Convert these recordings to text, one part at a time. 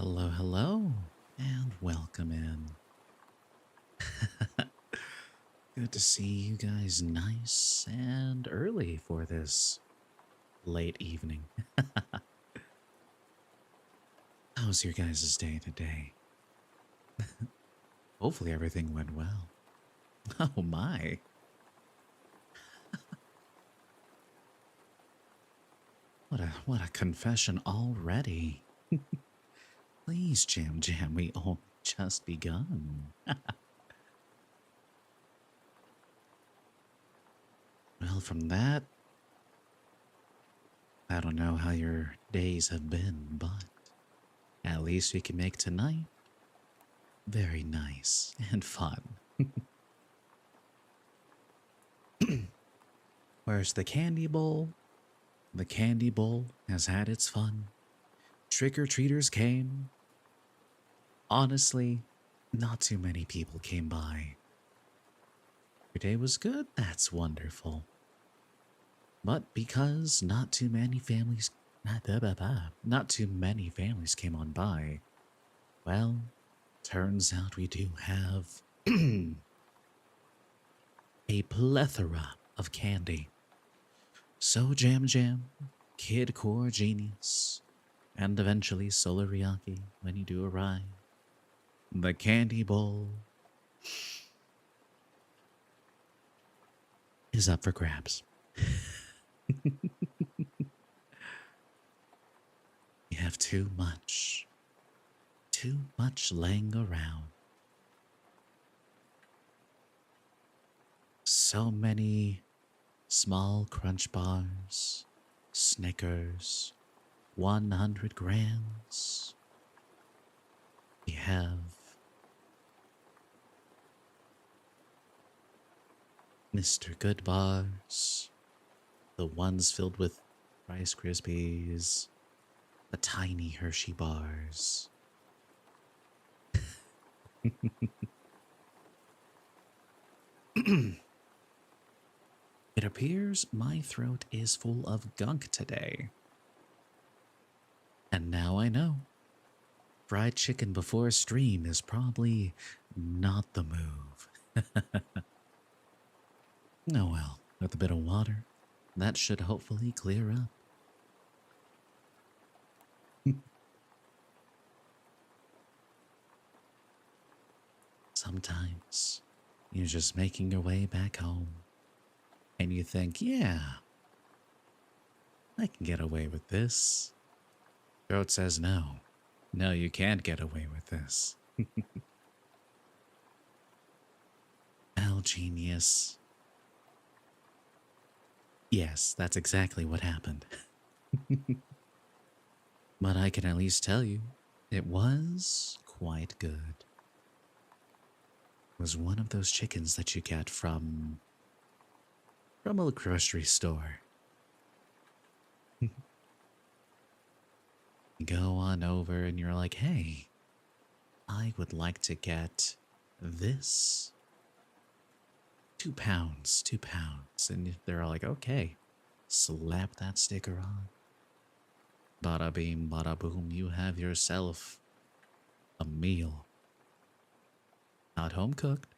Hello, hello, and welcome in. Good to see you guys nice and early for this late evening. How's your guys' day today? Hopefully everything went well. Oh my. What a confession already. Please, Jam Jam, we all just begun. Well, from that, I don't know how your days have been, but at least we can make tonight very nice and fun. Where's the candy bowl? The candy bowl has had its fun. Trick-or-treaters came. Honestly, not too many people came by. Your day was good? That's wonderful. But because not too many families came on by, well, turns out we do have a plethora of candy. So Jam Jam, Kid Core Genius, and eventually Solariaki when you do arrive. The candy bowl is up for grabs. You have too much laying around. So many small crunch bars, Snickers, 100 grams. We have Mr. Good bars, the ones filled with Rice Krispies, the tiny Hershey bars. It appears my throat is full of gunk today. And now I know. Fried chicken before a stream is probably not the move. Oh well, with a bit of water, that should hopefully clear up. Sometimes you're just making your way back home and you think, yeah, I can get away with this. Throat says no. No, you can't get away with this. Al genius. Yes, that's exactly what happened. But I can at least tell you, it was quite good. It was one of those chickens that you get from a grocery store. You go on over and you're like, hey, I would like to get this. 2 pounds, 2 pounds. And they're like, okay, slap that sticker on. Bada beam, bada boom, you have yourself a meal. Not home cooked,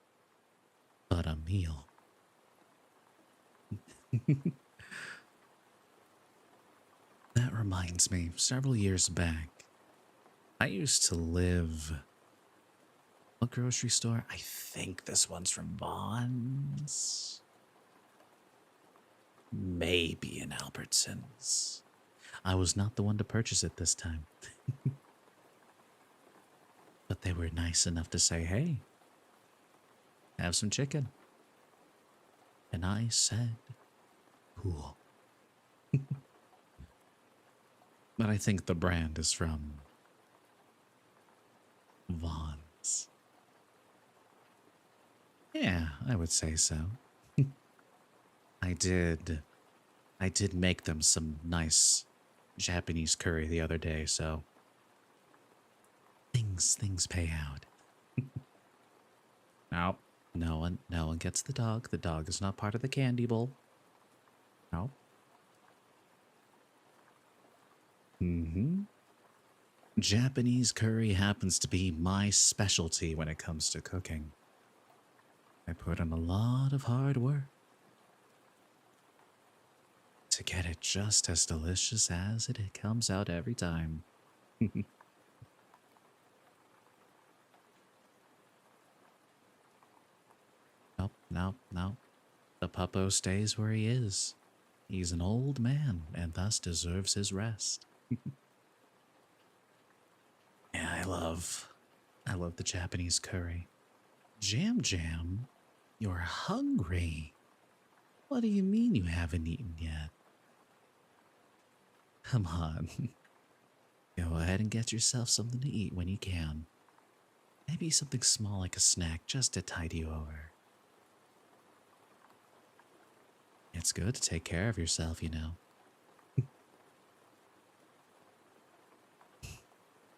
but a meal. That reminds me, several years back, I used to live. What grocery store? I think this one's from Vaughn's. Maybe in Albertsons. I was not the one to purchase it this time. But they were nice enough to say, hey, have some chicken. And I said, cool. But I think the brand is from Vaughn's. Yeah, I would say so. I did make them some nice Japanese curry the other day, so things pay out. Nope. No one gets the dog. The dog is not part of the candy bowl. Nope. Mm-hmm. Japanese curry happens to be my specialty when it comes to cooking. I put in a lot of hard work to get it just as delicious as it comes out every time. Nope, nope, nope. The puppo stays where he is. He's an old man and thus deserves his rest. Yeah, I love the Japanese curry. Jam Jam, you're hungry. What do you mean you haven't eaten yet? Come on. Go ahead and get yourself something to eat when you can. Maybe something small like a snack just to tide you over. It's good to take care of yourself, you know.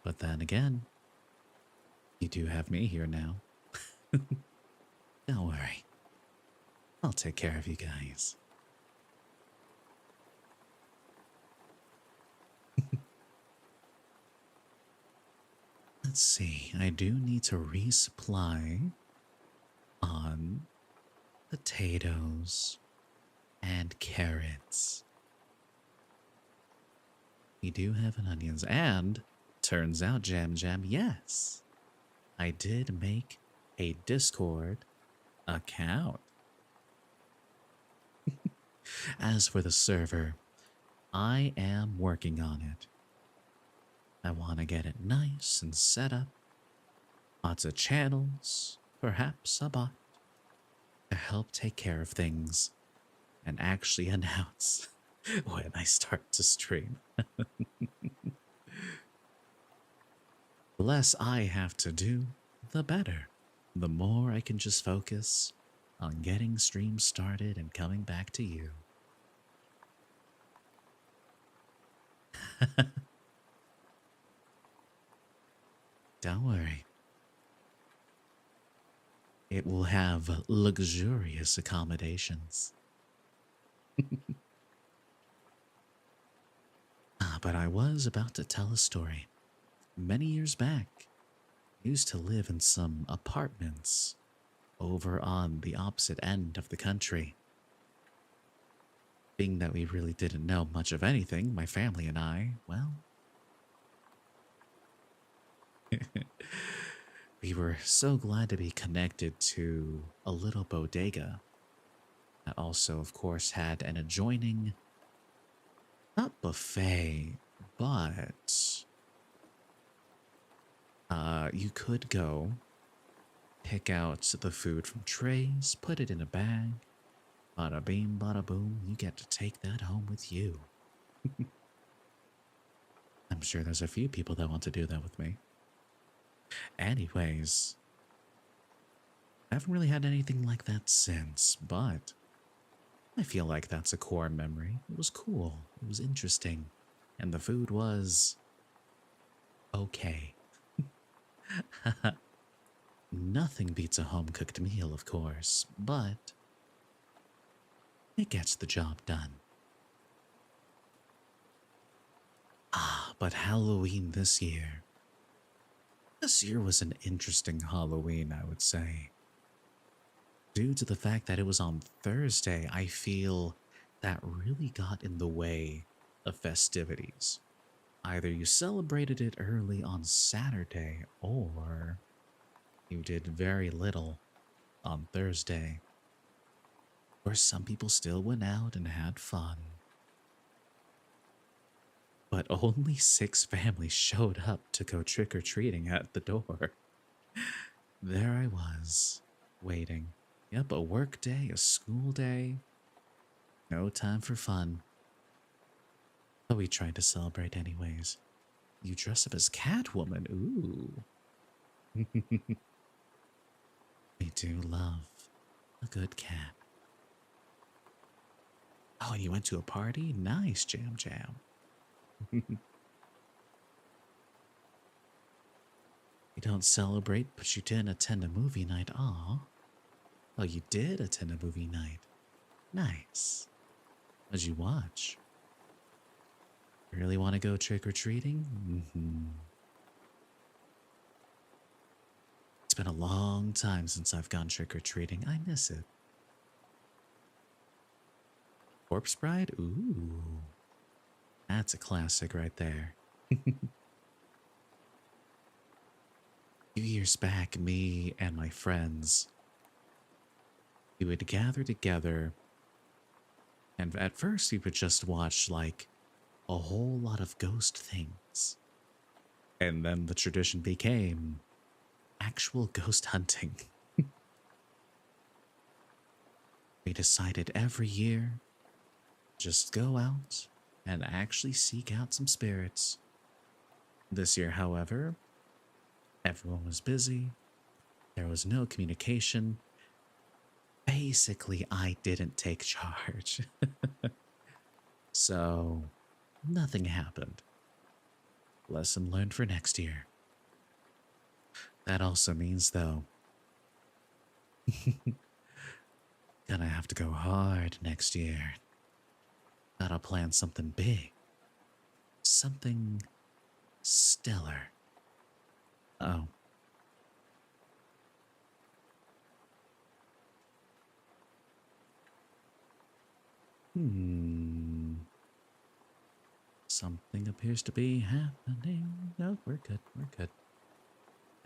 But then again, you do have me here now. Don't worry. I'll take care of you guys. Let's see. I do need to resupply on potatoes and carrots. We do have an onions, and turns out, Jam Jam, yes, I did make a Discord account. As for the server, I am working on it. I want to get it nice and set up. Lots of channels, perhaps a bot, to help take care of things and actually announce when I start to stream. The less I have to do, the better. The more I can just focus on getting streams started and coming back to you. Don't worry. It will have luxurious accommodations. But I was about to tell a story. Many years back, I used to live in some apartments over on the opposite end of the country. Being that we really didn't know much of anything, my family and I, well, we were so glad to be connected to a little bodega that also, of course, had an adjoining, not buffet, but you could go pick out the food from trays, put it in a bag, bada beam, bada boom, you get to take that home with you. I'm sure there's a few people that want to do that with me. Anyways, I haven't really had anything like that since, but I feel like that's a core memory. It was cool, it was interesting, and the food was okay. Nothing beats a home-cooked meal, of course, but it gets the job done. But Halloween this year. This year was an interesting Halloween, I would say. Due to the fact that it was on Thursday, I feel that really got in the way of festivities. Either you celebrated it early on Saturday, or you did very little on Thursday. Or some people still went out and had fun. But only 6 families showed up to go trick-or-treating at the door. There I was, waiting. Yep, a work day, a school day. No time for fun. But we tried to celebrate anyways. You dress up as Catwoman, ooh. We do love a good cat. Oh, and you went to a party? Nice, Jam Jam. You don't celebrate, but you didn't attend a movie night. Aw. Oh, you did attend a movie night. Nice. What'd you watch? Really want to go trick-or-treating? been a long time since I've gone trick-or-treating. I miss it. Corpse Bride? Ooh. That's a classic right there. A few years back, me and my friends, we would gather together, and at first we would just watch like a whole lot of ghost things. And then the tradition became actual ghost hunting. We decided every year just go out and actually seek out some spirits. This year, however, everyone was busy. There was no communication. Basically, I didn't take charge. So, nothing happened. Lesson learned for next year. That also means, though, gonna have to go hard next year. Gotta plan something big. Something stellar. Oh. Something appears to be happening. No, we're good. We're good.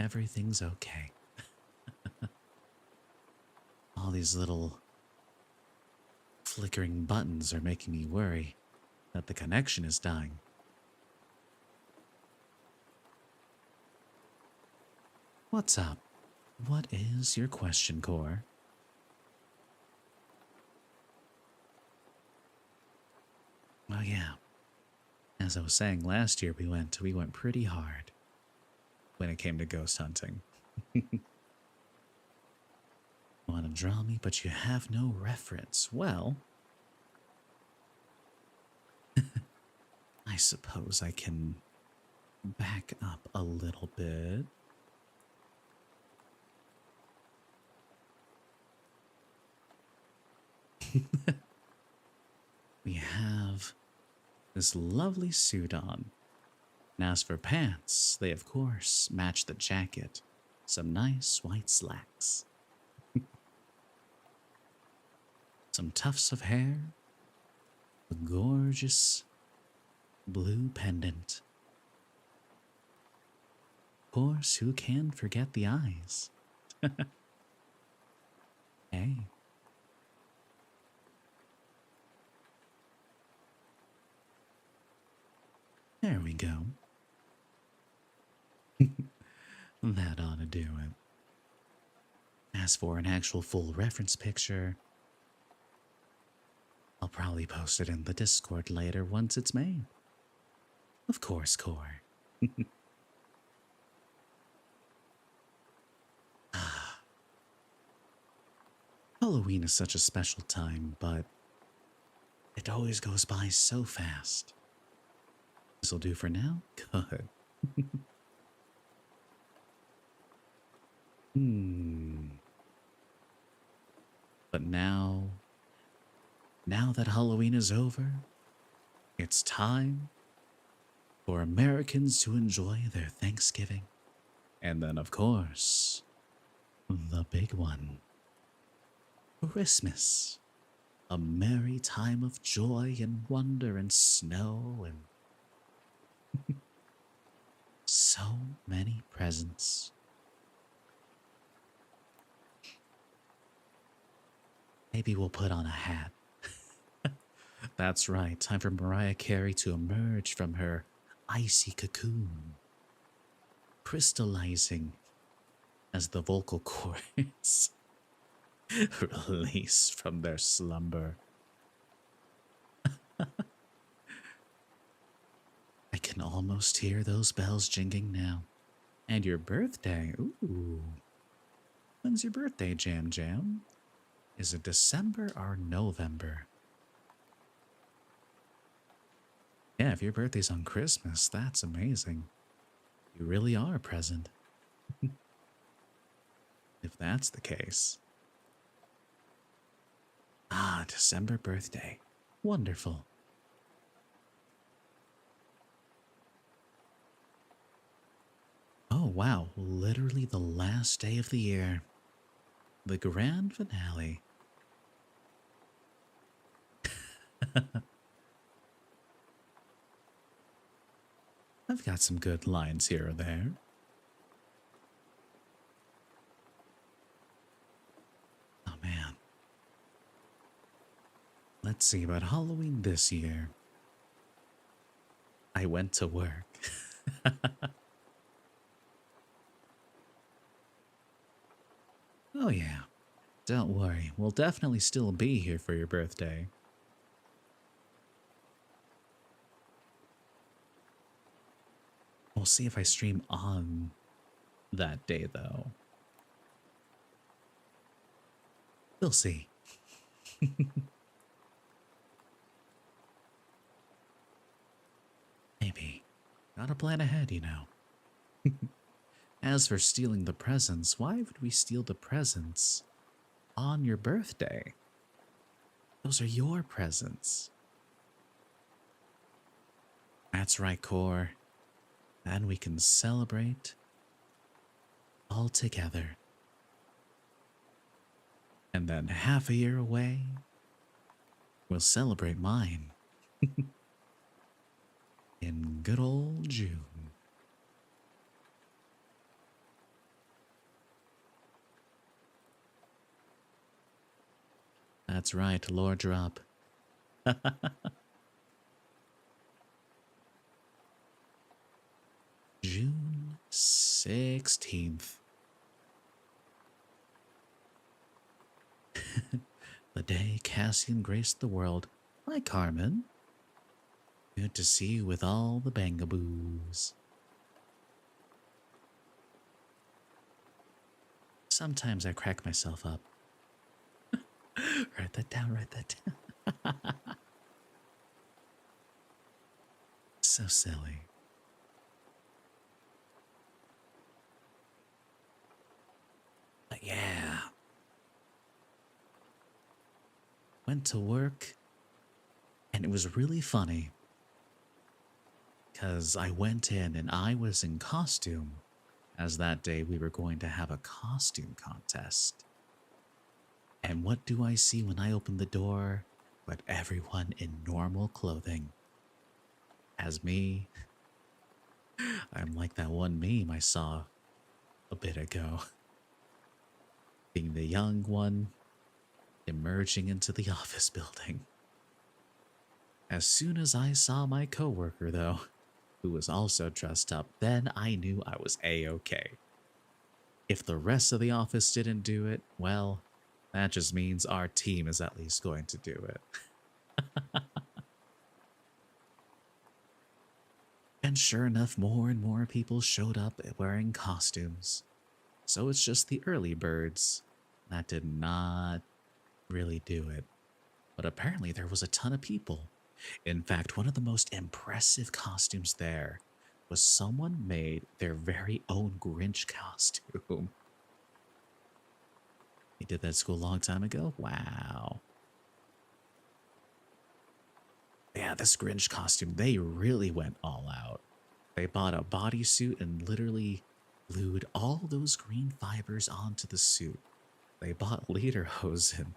Everything's okay. All these little flickering buttons are making me worry that the connection is dying. What's up? What is your question, Core? Oh yeah. As I was saying, last year we went pretty hard when it came to ghost hunting. You want to draw me, but you have no reference. Well, I suppose I can back up a little bit. We have this lovely suit on. And as for pants, they of course match the jacket. Some nice white slacks. Some tufts of hair. A gorgeous blue pendant. Of course, who can forget the eyes? Hey. There we go. That ought to do it. As for an actual full reference picture, I'll probably post it in the Discord later once it's made. Of course, Core. Halloween is such a special time, but it always goes by so fast. This'll do for now? Good. But now that Halloween is over, it's time for Americans to enjoy their Thanksgiving. And then, of course, the big one, Christmas. A merry time of joy and wonder and snow and so many presents. Maybe we'll put on a hat. That's right, time for Mariah Carey to emerge from her icy cocoon, crystallizing as the vocal cords release from their slumber. I can almost hear those bells jingling now. And your birthday, ooh. When's your birthday, Jam Jam? Is it December or November? Yeah, if your birthday's on Christmas, that's amazing. You really are present. If that's the case. Ah, December birthday. Wonderful. Oh, wow, literally the last day of the year. The grand finale. I've got some good lines here or there. Oh man. Let's see about Halloween this year. I went to work. Oh yeah. Don't worry, we'll definitely still be here for your birthday. We'll see if I stream on that day though. We'll see. Maybe. Gotta plan ahead, you know. As for stealing the presents, why would we steal the presents on your birthday? Those are your presents. That's right, Core. Then we can celebrate all together. And then half a year away, we'll celebrate mine in good old June. That's right, Lord Drop. June 16th. The day Cassian graced the world. Hi, Carmen. Good to see you with all the bangaboos. Sometimes I crack myself up. Write that down, write that down. So silly. But yeah. Went to work, and it was really funny. Because I went in and I was in costume, as that day we were going to have a costume contest. And what do I see when I open the door but everyone in normal clothing? As me, I'm like that one meme I saw a bit ago. Being the young one emerging into the office building. As soon as I saw my coworker, though, who was also dressed up, then I knew I was A-okay. If the rest of the office didn't do it, well, that just means our team is at least going to do it. And sure enough, more and more people showed up wearing costumes. So it's just the early birds that did not really do it. But apparently there was a ton of people. In fact, one of the most impressive costumes there was someone made their very own Grinch costume. He did that at school a long time ago? Wow. Yeah, this Grinch costume, they really went all out. They bought a bodysuit and literally glued all those green fibers onto the suit. They bought lederhosen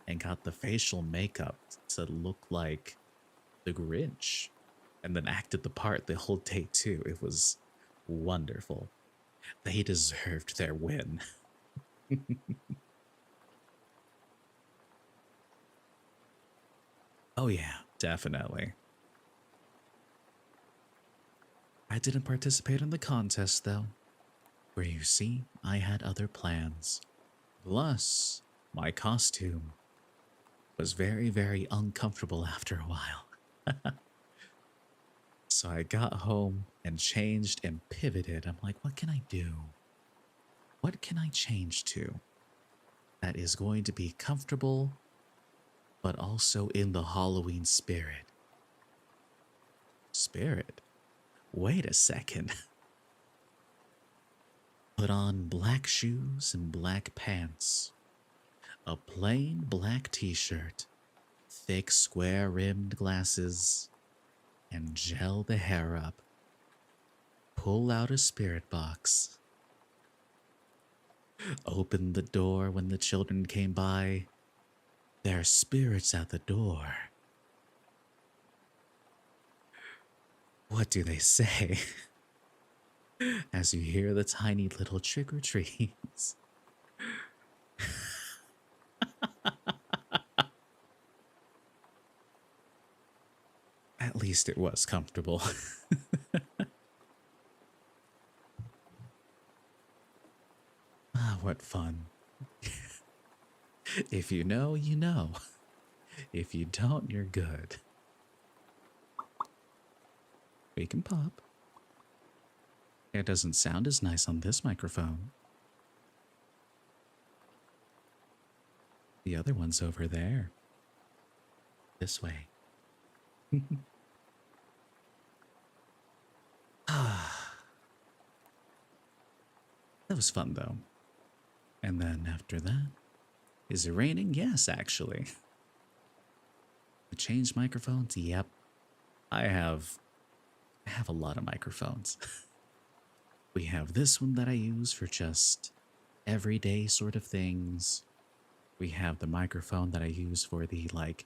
and got the facial makeup to look like the Grinch, and then acted the part the whole day too. It was wonderful. They deserved their win. Oh yeah, definitely. I didn't participate in the contest though, where you see, I had other plans. Plus, my costume was very, very uncomfortable after a while. So I got home and changed and pivoted. I'm like, what can I do? What can I change to that is going to be comfortable, but also in the Halloween spirit? Spirit? Wait a second. Put on black shoes and black pants, a plain black t-shirt, thick square-rimmed glasses, and gel the hair up. pull out a spirit box, open the door when the children came by. There are spirits at the door. What do they say as you hear the tiny little trick or treats? At least it was comfortable. Ah, what fun. If you know, you know. If you don't, you're good. We can pop. It doesn't sound as nice on this microphone. The other one's over there. This way. Ah, that was fun though. And then after that, is it raining? Yes, actually. To change microphones? Yep. I have a lot of microphones. We have this one that I use for just everyday sort of things. We have the microphone that I use for the like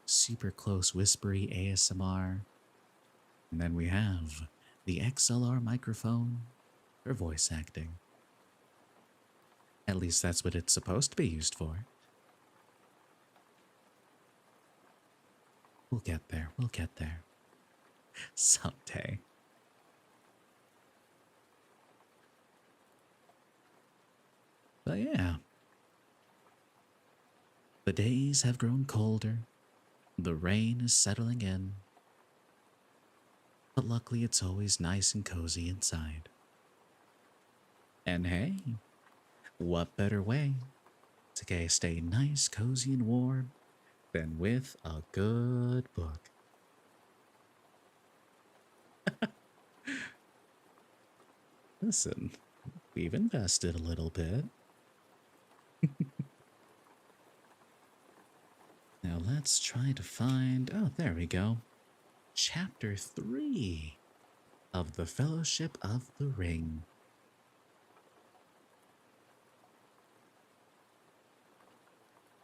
super close whispery ASMR. And then we have the XLR microphone for voice acting. At least that's what it's supposed to be used for. We'll get there. We'll get there. Someday. But yeah. The days have grown colder. The rain is settling in. But luckily it's always nice and cozy inside. And hey, what better way to stay nice, cozy, and warm than with a good book? Listen, we've invested a little bit. Now let's try to find. Oh, there we go. Chapter 3 of the Fellowship of the Ring.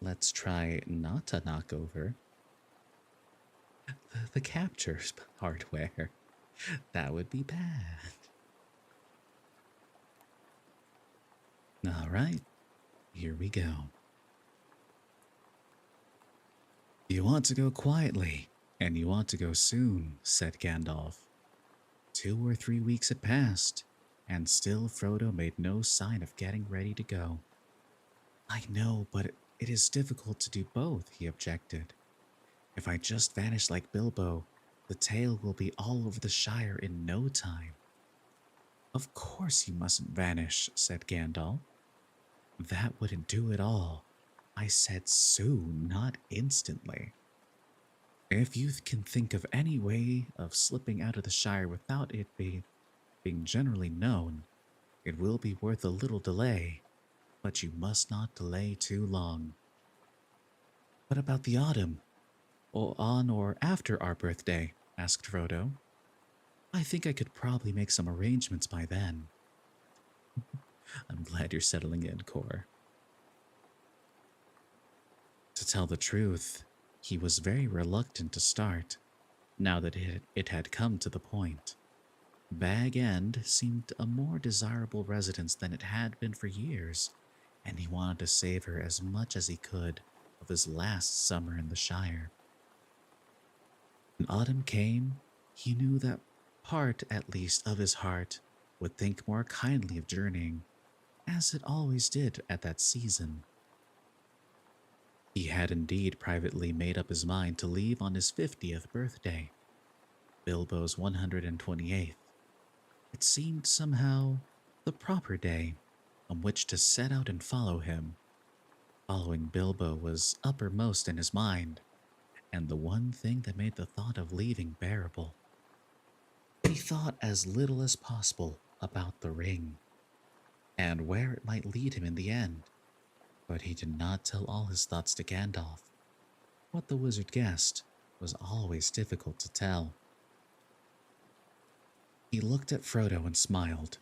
Let's try not to knock over the captures hardware. That would be bad. All right, here we go. You want to go quietly, and you want to go soon, said Gandalf. 2 or 3 weeks had passed, and still Frodo made no sign of getting ready to go. I know, but it is difficult to do both, he objected. If I just vanish like Bilbo, the tale will be all over the Shire in no time. Of course you mustn't vanish, said Gandalf. That wouldn't do at all. I said soon, not instantly. If you can think of any way of slipping out of the Shire without it being generally known, it will be worth a little delay, but you must not delay too long. What about the autumn? On or after our birthday? Asked Frodo. I think I could probably make some arrangements by then. I'm glad you're settling in, Cor. To tell the truth, he was very reluctant to start, now that it had come to the point. Bag End seemed a more desirable residence than it had been for years, and he wanted to savor as much as he could of his last summer in the Shire. When autumn came, he knew that part, at least, of his heart would think more kindly of journeying, as it always did at that season. He had indeed privately made up his mind to leave on his 50th birthday, Bilbo's 128th. It seemed somehow the proper day on which to set out and follow him. Following Bilbo was uppermost in his mind, and the one thing that made the thought of leaving bearable. He thought as little as possible about the ring, and where it might lead him in the end, but he did not tell all his thoughts to Gandalf. What the wizard guessed was always difficult to tell. He looked at Frodo and smiled.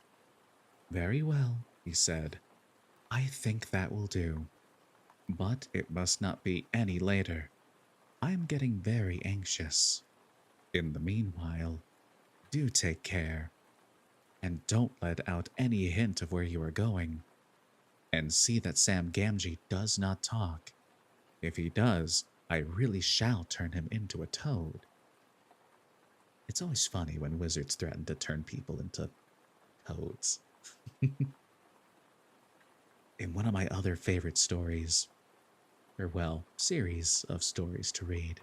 Very well, he said. I think that will do. But it must not be any later. I am getting very anxious. In the meanwhile, do take care, and don't let out any hint of where you are going. And see that Sam Gamgee does not talk. If he does, I really shall turn him into a toad. It's always funny when wizards threaten to turn people into toads. In one of my other favorite stories, or well, series of stories to read,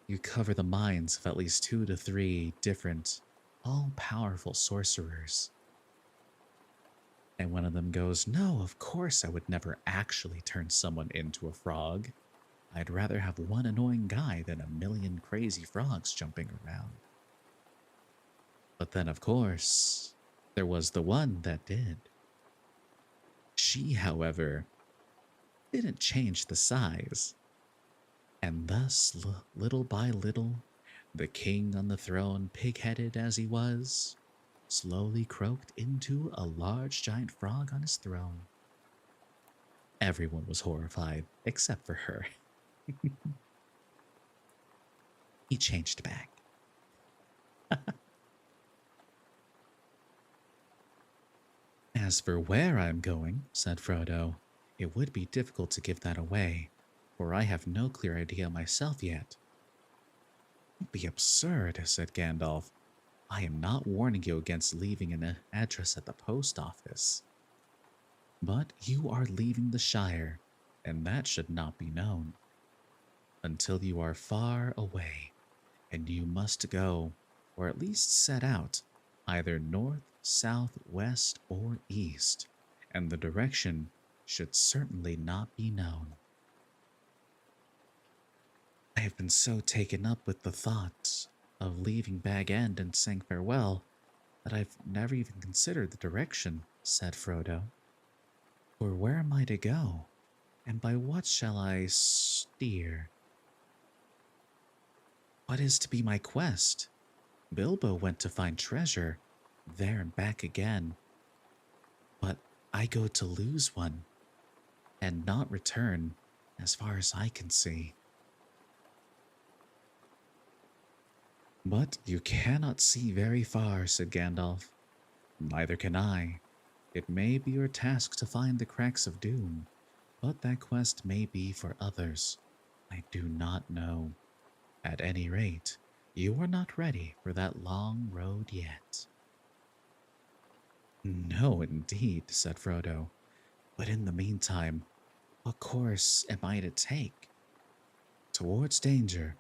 you cover the minds of at least 2 to 3 different, all powerful sorcerers. And one of them goes, no, of course I would never actually turn someone into a frog. I'd rather have one annoying guy than a million crazy frogs jumping around. But then, of course, there was the one that did. She, however, didn't change the size. And thus, little by little, the king on the throne, pig-headed as he was, slowly croaked into a large giant frog on his throne. Everyone was horrified, except for her. He changed back. As for where I'm going, said Frodo, it would be difficult to give that away, for I have no clear idea myself yet. Don't be absurd, said Gandalf. I am not warning you against leaving an address at the post office. But you are leaving the Shire, and that should not be known. Until you are far away, and you must go, or at least set out, either north, south, west, or east, and the direction should certainly not be known. I have been so taken up with the thought of leaving Bag End and saying farewell that I've never even considered the direction, said Frodo. For where am I to go, and by what shall I steer? What is to be my quest? Bilbo went to find treasure, there and back again. But I go to lose one, and not return, as far as I can see. But you cannot see very far, said Gandalf. Neither can I. It may be your task to find the cracks of doom, but that quest may be for others. I do not know. At any rate, you are not ready for that long road yet. No, indeed, said Frodo. But in the meantime, what course am I to take? Towards danger,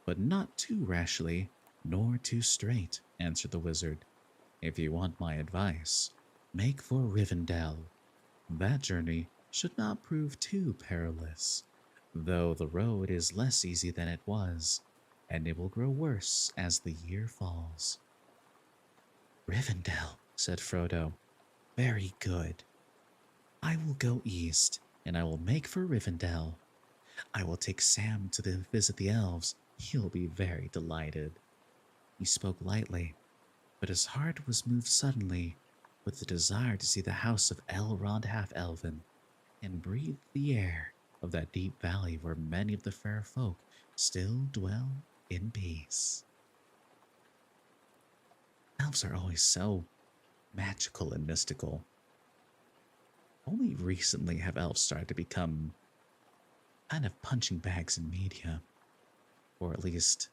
but not too rashly, nor too straight, answered the wizard. If you want my advice, make for Rivendell. That journey should not prove too perilous, though the road is less easy than it was, and it will grow worse as the year falls. Rivendell, said Frodo. Very good. I will go east, and I will make for Rivendell. I will take Sam to visit the elves. He'll be very delighted. He spoke lightly, but his heart was moved suddenly with the desire to see the house of Elrond Half-Elven and breathe the air of that deep valley where many of the fair folk still dwell in peace. Elves are always so magical and mystical. Only recently have elves started to become kind of punching bags in media, or at least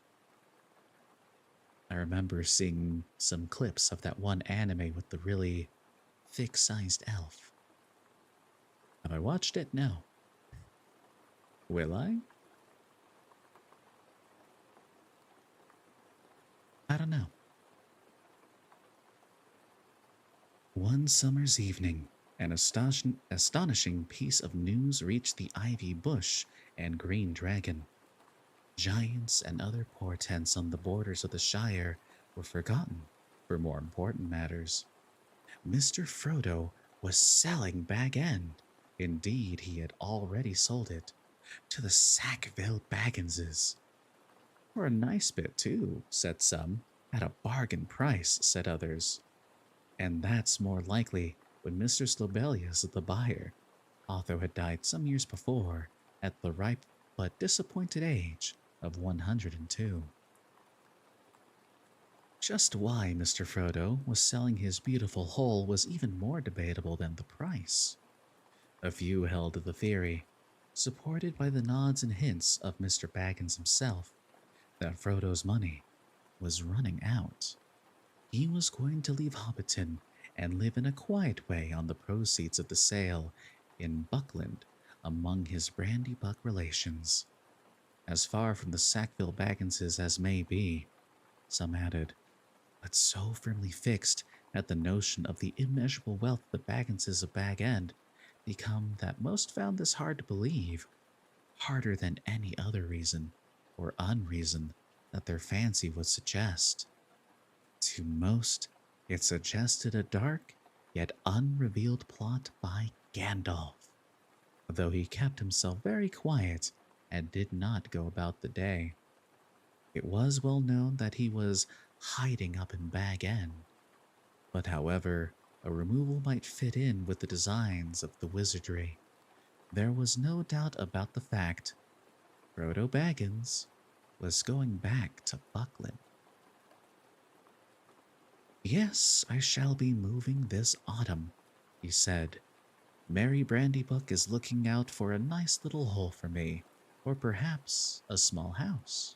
I remember seeing some clips of that one anime with the really thick-sized elf. Have I watched it? No. Will I? I don't know. One summer's evening, an astonishing piece of news reached the ivy bush and green dragon. Giants and other portents on the borders of the Shire were forgotten for more important matters. Mr. Frodo was selling Bag End. Indeed, he had already sold it to the Sackville Bagginses. For a nice bit, too, said some. At a bargain price, said others. And that's more likely when Mr. Slobelius, the buyer, Otho had died some years before at the ripe but disappointed age of 102. Just why Mr. Frodo was selling his beautiful hole was even more debatable than the price. A few held to the theory, supported by the nods and hints of Mr. Baggins himself, that Frodo's money was running out. He was going to leave Hobbiton and live in a quiet way on the proceeds of the sale in Buckland among his Brandybuck relations. As far from the Sackville Bagginses as may be, some added, but so firmly fixed at the notion of the immeasurable wealth the Bagginses of Bag End become that most found this hard to believe, harder than any other reason or unreason that their fancy would suggest. To most, it suggested a dark yet unrevealed plot by Gandalf, though he kept himself very quiet and did not go about the day. It was well known that he was hiding up in Bag End, but however a removal might fit in with the designs of the wizardry, there was no doubt about the fact Frodo Baggins was going back to Buckland. Yes, I shall be moving this autumn, he said. Mary Brandybuck is looking out for a nice little hole for me, or perhaps a small house.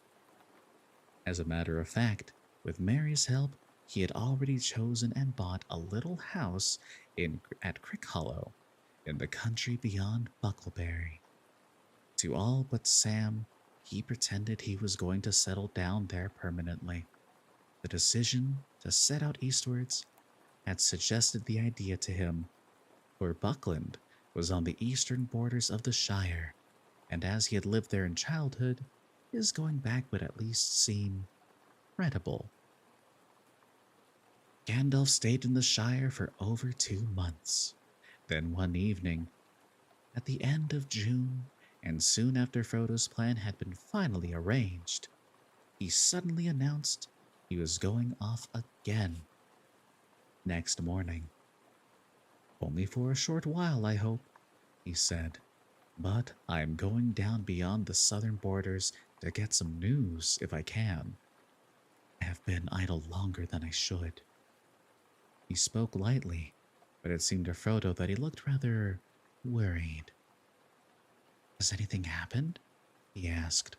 As a matter of fact, with Mary's help, he had already chosen and bought a little house at Crick Hollow, in the country beyond Buckleberry. To all but Sam, he pretended he was going to settle down there permanently. The decision to set out eastwards had suggested the idea to him, for Buckland was on the eastern borders of the Shire, and as he had lived there in childhood, his going back would at least seem credible. Gandalf stayed in the Shire for over 2 months. Then one evening, at the end of June, and soon after Frodo's plan had been finally arranged, he suddenly announced he was going off again next morning. Only for a short while, I hope, he said, but I am going down beyond the southern borders to get some news if I can. I have been idle longer than I should. He spoke lightly, but it seemed to Frodo that he looked rather worried. Has anything happened? He asked.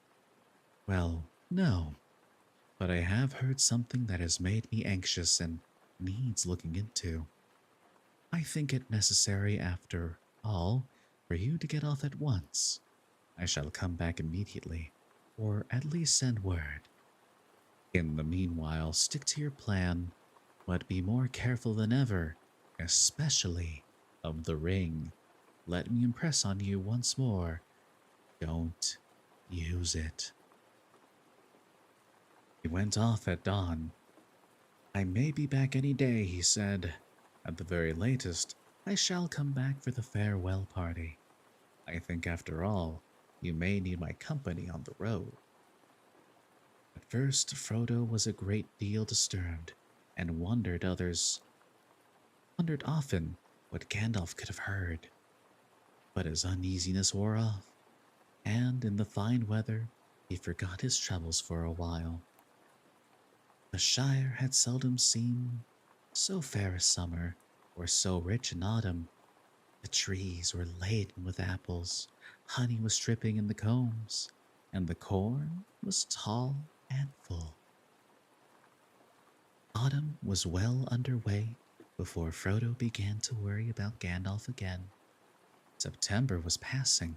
Well, no, but I have heard something that has made me anxious and needs looking into. I think it necessary, after all, for you to get off at once. I shall come back immediately, or at least send word. In the meanwhile, stick to your plan, but be more careful than ever, especially of the ring. Let me impress on you once more, don't use it. He went off at dawn. I may be back any day, he said. At the very latest, I shall come back for the farewell party. I think, after all, you may need my company on the road. At first, Frodo was a great deal disturbed, and wondered often what Gandalf could have heard. But his uneasiness wore off, and in the fine weather, he forgot his troubles for a while. The Shire had seldom seemed so fair a summer, or so rich an autumn. The trees were laden with apples, honey was dripping in the combs, and the corn was tall and full. Autumn was well under way before Frodo began to worry about Gandalf again. September was passing,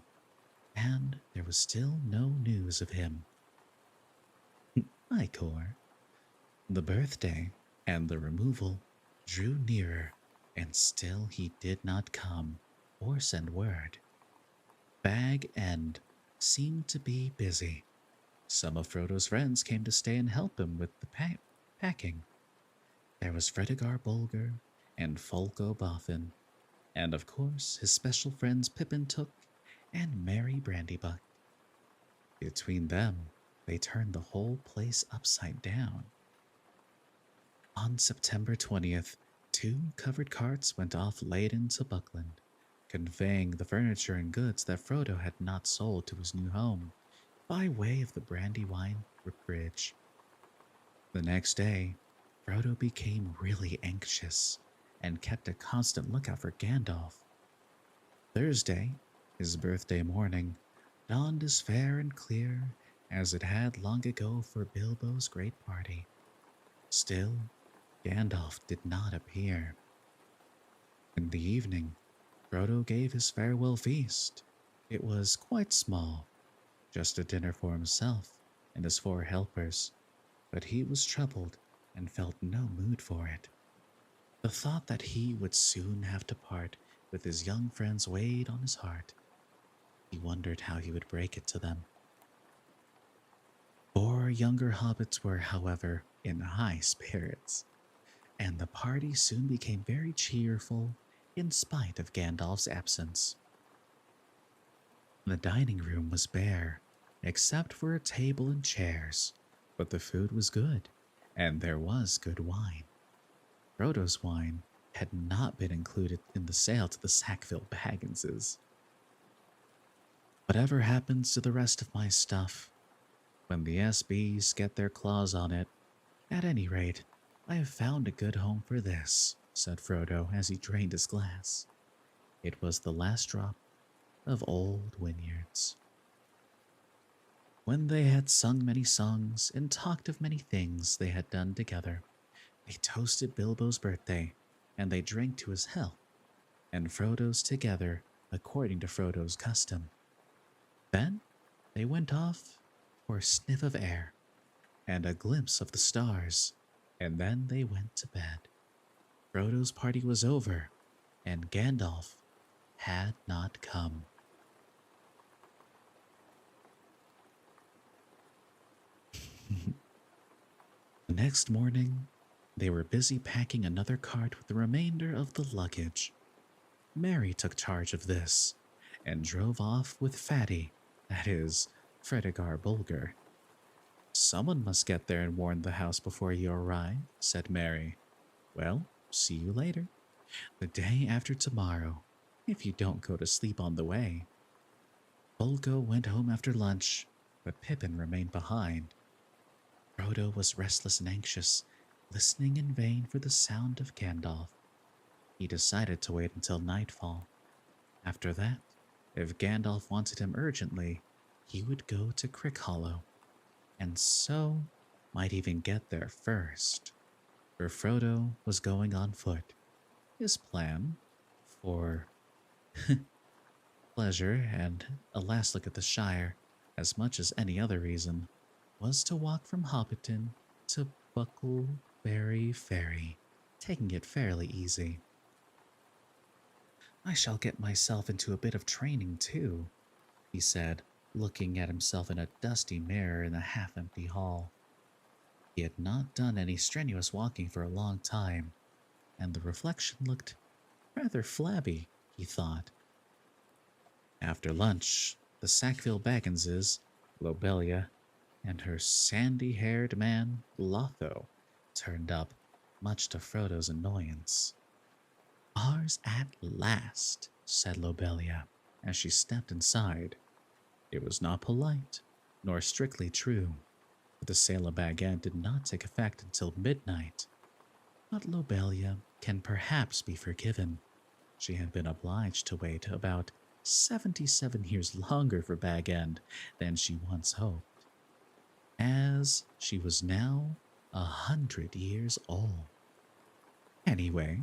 and there was still no news of him. Icor. The birthday and the removal drew nearer, and still he did not come or send word. Bag End seemed to be busy. Some of Frodo's friends came to stay and help him with the packing. There was Fredegar Bolger and Folko Boffin, and of course his special friends Pippin Took and Mary Brandybuck. Between them, they turned the whole place upside down. On September 20th, two covered carts went off laden to Buckland, conveying the furniture and goods that Frodo had not sold to his new home by way of the Brandywine Bridge. The next day, Frodo became really anxious and kept a constant lookout for Gandalf. Thursday, his birthday morning, dawned as fair and clear as it had long ago for Bilbo's great party. Still, Gandalf did not appear. In the evening, Frodo gave his farewell feast. It was quite small, just a dinner for himself and his four helpers, but he was troubled and felt no mood for it. The thought that he would soon have to part with his young friends weighed on his heart. He wondered how he would break it to them. Four younger hobbits were, however, in high spirits, and the party soon became very cheerful in spite of Gandalf's absence. The dining room was bare, except for a table and chairs, but the food was good, and there was good wine. Frodo's wine had not been included in the sale to the Sackville Bagginses. Whatever happens to the rest of my stuff, when the SBs get their claws on it, at any rate, I have found a good home for this, said Frodo as he drained his glass. It was the last drop of old Wynyards. When they had sung many songs and talked of many things they had done together, they toasted Bilbo's birthday, and they drank to his health, and Frodo's together according to Frodo's custom. Then they went off for a sniff of air and a glimpse of the stars, and then they went to bed. Frodo's party was over, and Gandalf had not come. The next morning, they were busy packing another cart with the remainder of the luggage. Mary took charge of this and drove off with Fatty, that is, Fredegar Bulger. Someone must get there and warn the house before you arrive, said Mary. Well, see you later. The day after tomorrow, if you don't go to sleep on the way. Bulgo went home after lunch, but Pippin remained behind. Frodo was restless and anxious, listening in vain for the sound of Gandalf. He decided to wait until nightfall. After that, if Gandalf wanted him urgently, he would go to Crickhollow, and so might even get there first, for Frodo was going on foot. His plan, for pleasure and a last look at the Shire, as much as any other reason, was to walk from Hobbiton to Buckleberry Ferry, taking it fairly easy. I shall get myself into a bit of training too, he said, looking at himself in a dusty mirror in the half-empty hall. He had not done any strenuous walking for a long time, and the reflection looked rather flabby, he thought. After lunch, the Sackville Bagginses, Lobelia, and her sandy-haired man, Lotho, turned up, much to Frodo's annoyance. Ours at last, said Lobelia, as she stepped inside. It was not polite, nor strictly true, for the sale of Bag End did not take effect until midnight. But Lobelia can perhaps be forgiven. She had been obliged to wait about 77 years longer for Bag End than she once hoped, as she was now 100 years old. Anyway,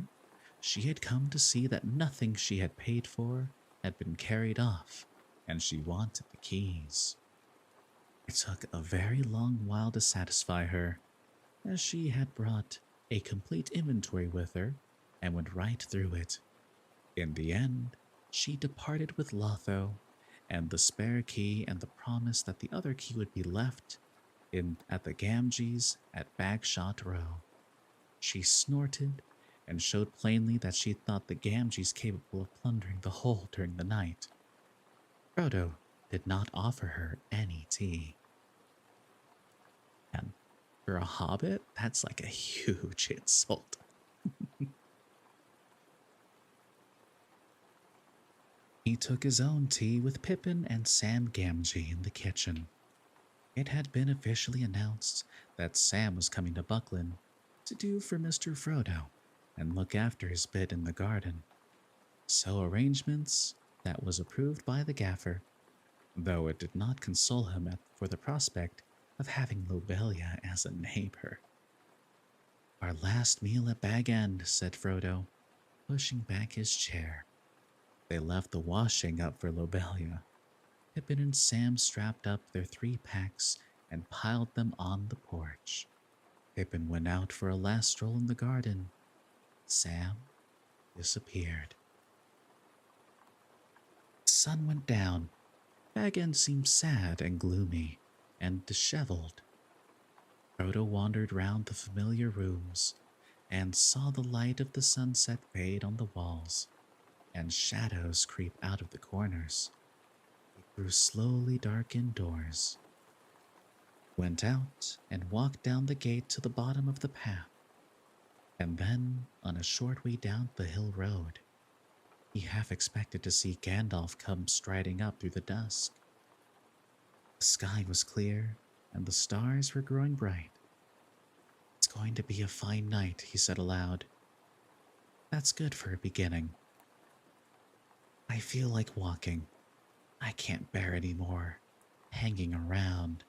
she had come to see that nothing she had paid for had been carried off, and she wanted the keys. It took a very long while to satisfy her, as she had brought a complete inventory with her and went right through it. In the end, she departed with Lotho and the spare key and the promise that the other key would be left at the Gamgees at Bagshot Row. She snorted and showed plainly that she thought the Gamgees capable of plundering the whole during the night. Frodo did not offer her any tea. And For a hobbit, that's like a huge insult. He took his own tea with Pippin and Sam Gamgee in the kitchen. It had been officially announced that Sam was coming to Buckland to do for Mr. Frodo and look after his bit in the garden. So arrangements that was approved by the gaffer, though it did not console him for the prospect of having Lobelia as a neighbor. Our last meal at Bag End, said Frodo, pushing back his chair. They left the washing up for Lobelia. Pippin and Sam strapped up their 3 packs and piled them on the porch. Pippin went out for a last stroll in the garden. Sam disappeared. The sun went down. Bag End seemed sad and gloomy and disheveled. Frodo wandered round the familiar rooms and saw the light of the sunset fade on the walls and shadows creep out of the corners. It grew slowly dark indoors. Went out and walked down the gate to the bottom of the path, and then on a short way down the hill road. He half expected to see Gandalf come striding up through the dusk. The sky was clear, and the stars were growing bright. It's going to be a fine night, he said aloud. That's good for a beginning. I feel like walking. I can't bear any more hanging around.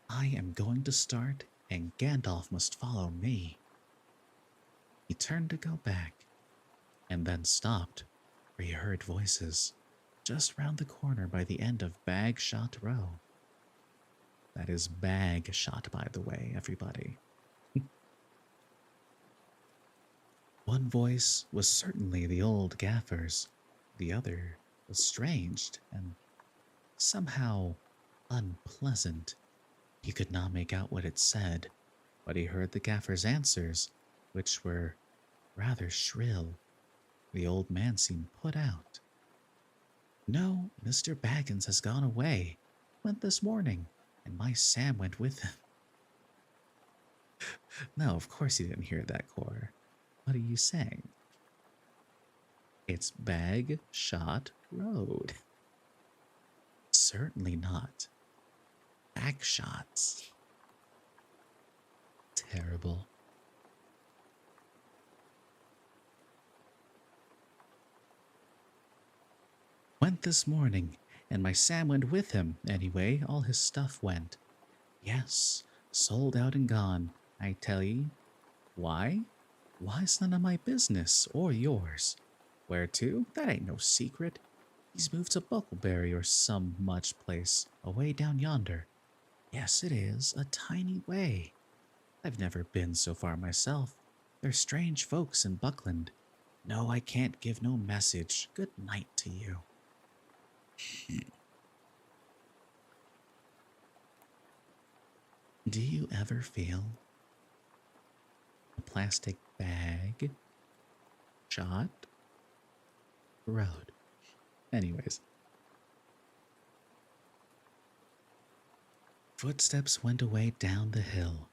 I am going to start, and Gandalf must follow me. He turned to go back, and then stopped, for he heard voices just round the corner by the end of Bag Shot Row. That is Bag Shot, by the way, everybody. One voice was certainly the old gaffer's. The other was strange and somehow unpleasant. He could not make out what it said, but he heard the gaffer's answers, which were rather shrill. The old man seemed put out. No, Mr. Baggins has gone away. Went this morning, and my Sam went with him. No, of course you didn't hear that, Core. What are you saying? It's Bag Shot Road. Certainly not. Back shots. Terrible. Went this morning, and my Sam went with him. Anyway, all his stuff went. Yes, sold out and gone, I tell ye. Why? Why's none of my business, or yours. Where to? That ain't no secret. He's moved to Buckleberry or some much place, away down yonder. Yes, it is, a tiny way. I've never been so far myself. They're strange folks in Buckland. No, I can't give no message. Good night to you. Do you ever feel a plastic bag shot road? Anyways. Footsteps went away down the hill.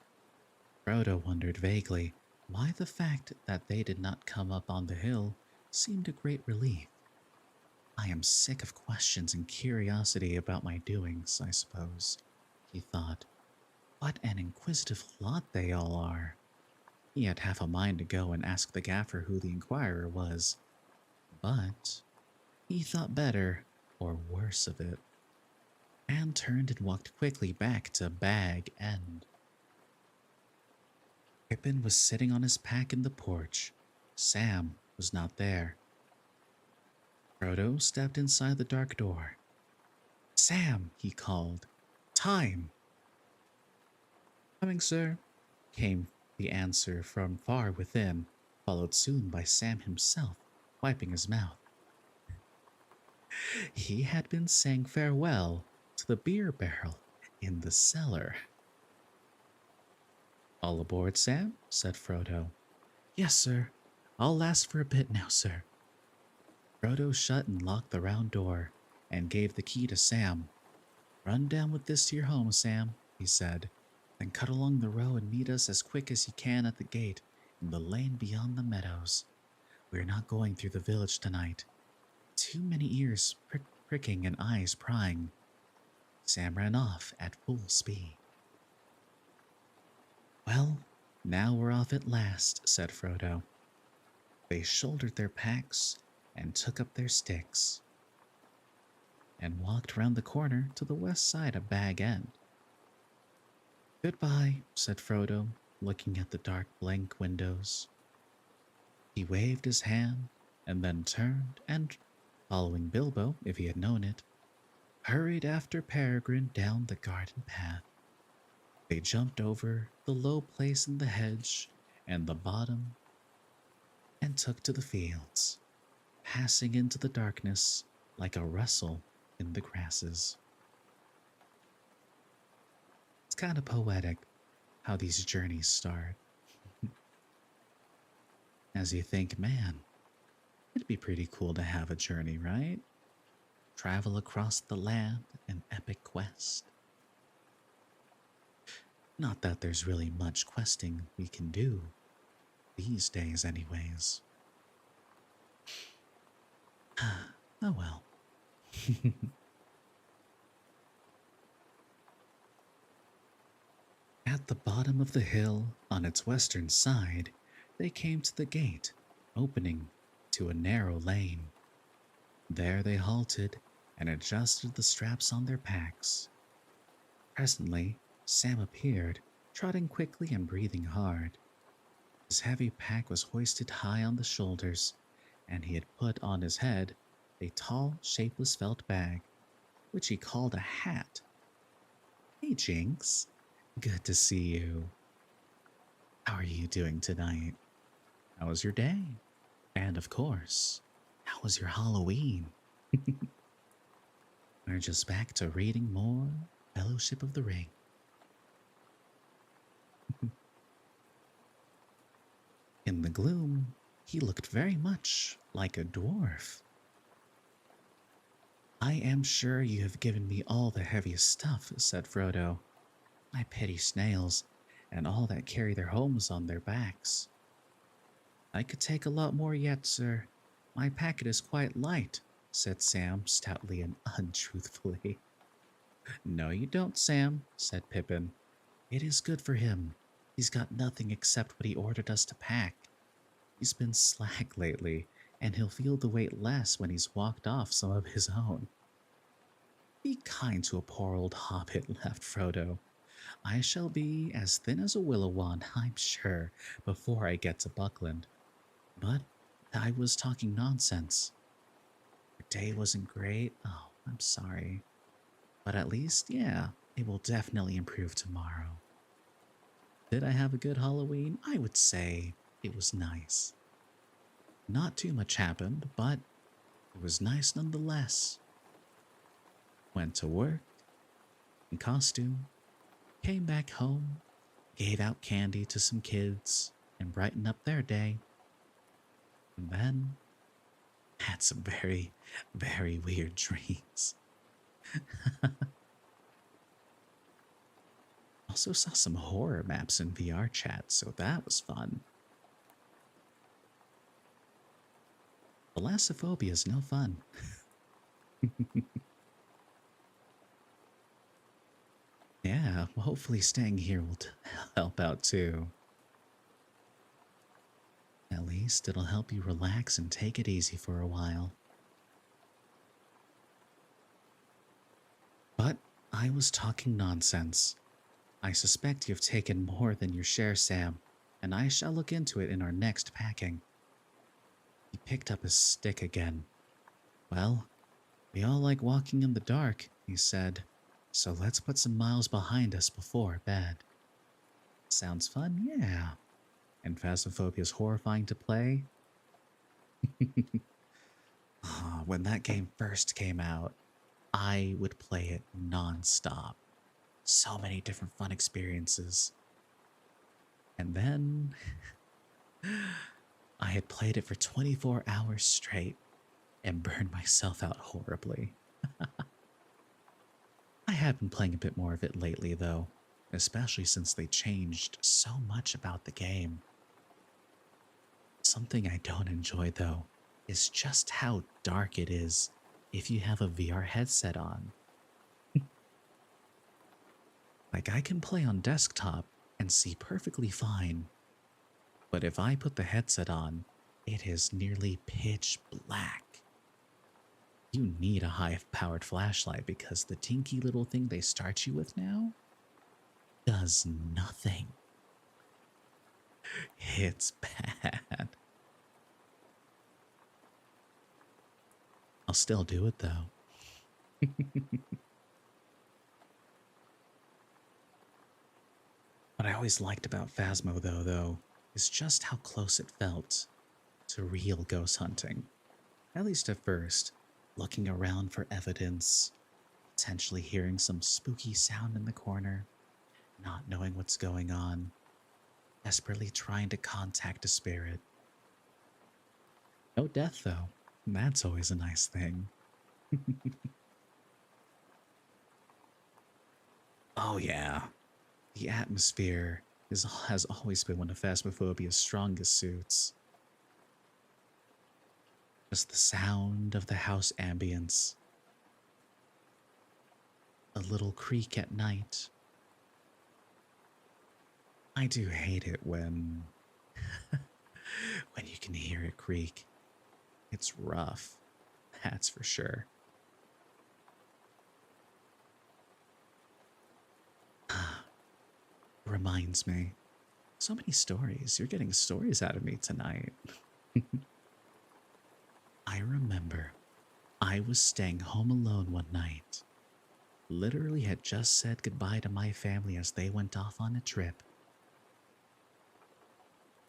Frodo wondered vaguely why the fact that they did not come up on the hill seemed a great relief. I am sick of questions and curiosity about my doings, I suppose, he thought. What an inquisitive lot they all are. He had half a mind to go and ask the gaffer who the inquirer was, but he thought better or worse of it, and turned and walked quickly back to Bag End. Pippin was sitting on his pack in the porch. Sam was not there. Frodo stepped inside the dark door. Sam, he called. Time! Coming, sir, came the answer from far within, followed soon by Sam himself, wiping his mouth. He had been saying farewell to the beer barrel in the cellar. All aboard, Sam? Said Frodo. Yes, sir. I'll last for a bit now, sir. Frodo shut and locked the round door and gave the key to Sam. Run down with this to your home, Sam, he said, Then cut along the road and meet us as quick as you can at the gate in the lane beyond the meadows. We're not going through the village tonight. Too many ears pricking and eyes prying. Sam ran off at full speed. Well, now we're off at last, said Frodo. They shouldered their packs and took up their sticks and walked round the corner to the west side of Bag End. Goodbye, said Frodo, looking at the dark blank windows. He waved his hand and then turned and, following Bilbo if he had known it, hurried after Peregrine down the garden path. They jumped over the low place in the hedge and the bottom and took to the fields, passing into the darkness like a rustle in the grasses. It's kind of poetic how these journeys start. As you think, man, it'd be pretty cool to have a journey, right? Travel across the land, an epic quest. Not that there's really much questing we can do these days, anyways. Oh well. At the bottom of the hill, on its western side, they came to the gate, opening to a narrow lane. There they halted and adjusted the straps on their packs. Presently, Sam appeared, trotting quickly and breathing hard. His heavy pack was hoisted high on the shoulders, and he had put on his head a tall, shapeless felt bag, which he called a hat. Hey, Jinx. Good to see you. How are you doing tonight? How was your day? And of course, how was your Halloween? We're just back to reading more Fellowship of the Ring. In the gloom, he looked very much like a dwarf. I am sure you have given me all the heaviest stuff, said Frodo. I pity snails and all that carry their homes on their backs. I could take a lot more yet, sir. My packet is quite light, said Sam stoutly and untruthfully. No, you don't, Sam, said Pippin. It is good for him. He's got nothing except what he ordered us to pack. He's been slack lately, and he'll feel the weight less when he's walked off some of his own. Be kind to a poor old hobbit, laughed Frodo. I shall be as thin as a willow wand, I'm sure, before I get to Buckland. But I was talking nonsense. Your day wasn't great? Oh, I'm sorry. But at least, yeah, it will definitely improve tomorrow. Did I have a good Halloween? I would say it was nice. Not too much happened, but it was nice nonetheless. Went to work in costume, came back home, gave out candy to some kids, and brightened up their day. And then had some very, very weird dreams. Also saw some horror maps in VR chat, so that was fun. Thalassophobia is no fun. Yeah, well, hopefully staying here will help out too. At least it'll help you relax and take it easy for a while. But I was talking nonsense. I suspect you've taken more than your share, Sam, and I shall look into it in our next packing. He picked up his stick again. Well, we all like walking in the dark, he said, so let's put some miles behind us before bed. Sounds fun? Yeah. And Phasmophobia is horrifying to play? When that game first came out, I would play it non-stop. So many different fun experiences. And then I had played it for 24 hours straight and burned myself out horribly. I have been playing a bit more of it lately, though, especially since they changed so much about the game. Something I don't enjoy, though, is just how dark it is if you have a VR headset on. Like, I can play on desktop and see perfectly fine, but if I put the headset on, it is nearly pitch black. You need a high-powered flashlight because the tinky little thing they start you with now does nothing. It's bad. I'll still do it though. What I always liked about Phasmo though, is just how close it felt to real ghost hunting. At least at first, looking around for evidence, potentially hearing some spooky sound in the corner, not knowing what's going on, desperately trying to contact a spirit. No death though. That's always a nice thing. Oh yeah, the atmosphere has always been one of Phasmophobia's strongest suits. Just the sound of the house ambience, a little creak at night. I do hate it when when you can hear it creak. It's rough, that's for sure. Reminds me, so many stories. You're getting stories out of me tonight. I remember I was staying home alone one night. Literally had just said goodbye to my family as they went off on a trip.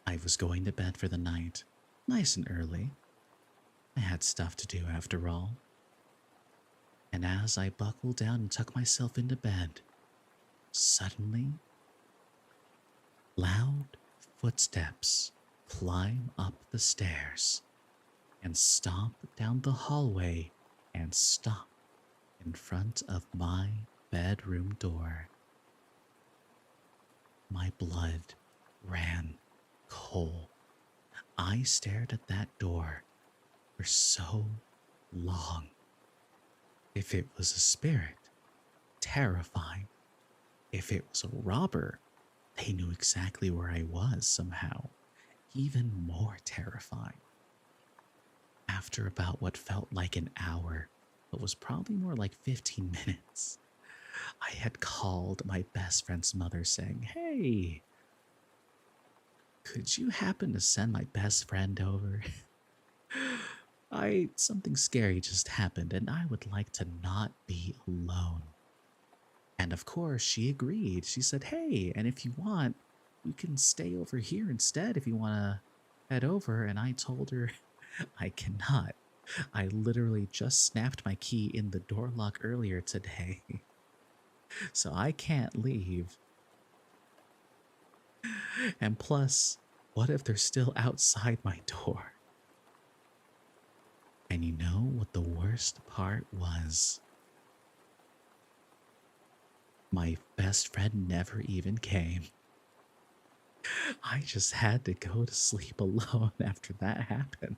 I was going to bed for the night, nice and early. I had stuff to do after all. And as I buckled down and tucked myself into bed, suddenly, loud footsteps climb up the stairs and stomp down the hallway and stop in front of my bedroom door. My blood ran cold. I stared at that door for so long. If it was a spirit, terrifying. If it was a robber, they knew exactly where I was somehow, even more terrifying. After about what felt like an hour, but was probably more like 15 minutes, I had called my best friend's mother saying, "Hey, could you happen to send my best friend over? Something scary just happened and I would like to not be alone." And of course, she agreed. She said, "Hey, and if you want, you can stay over here instead if you want to head over." And I told her, "I cannot. I literally just snapped my key in the door lock earlier today, so I can't leave. And plus, what if they're still outside my door?" And you know what the worst part was? My best friend never even came. I just had to go to sleep alone after that happened.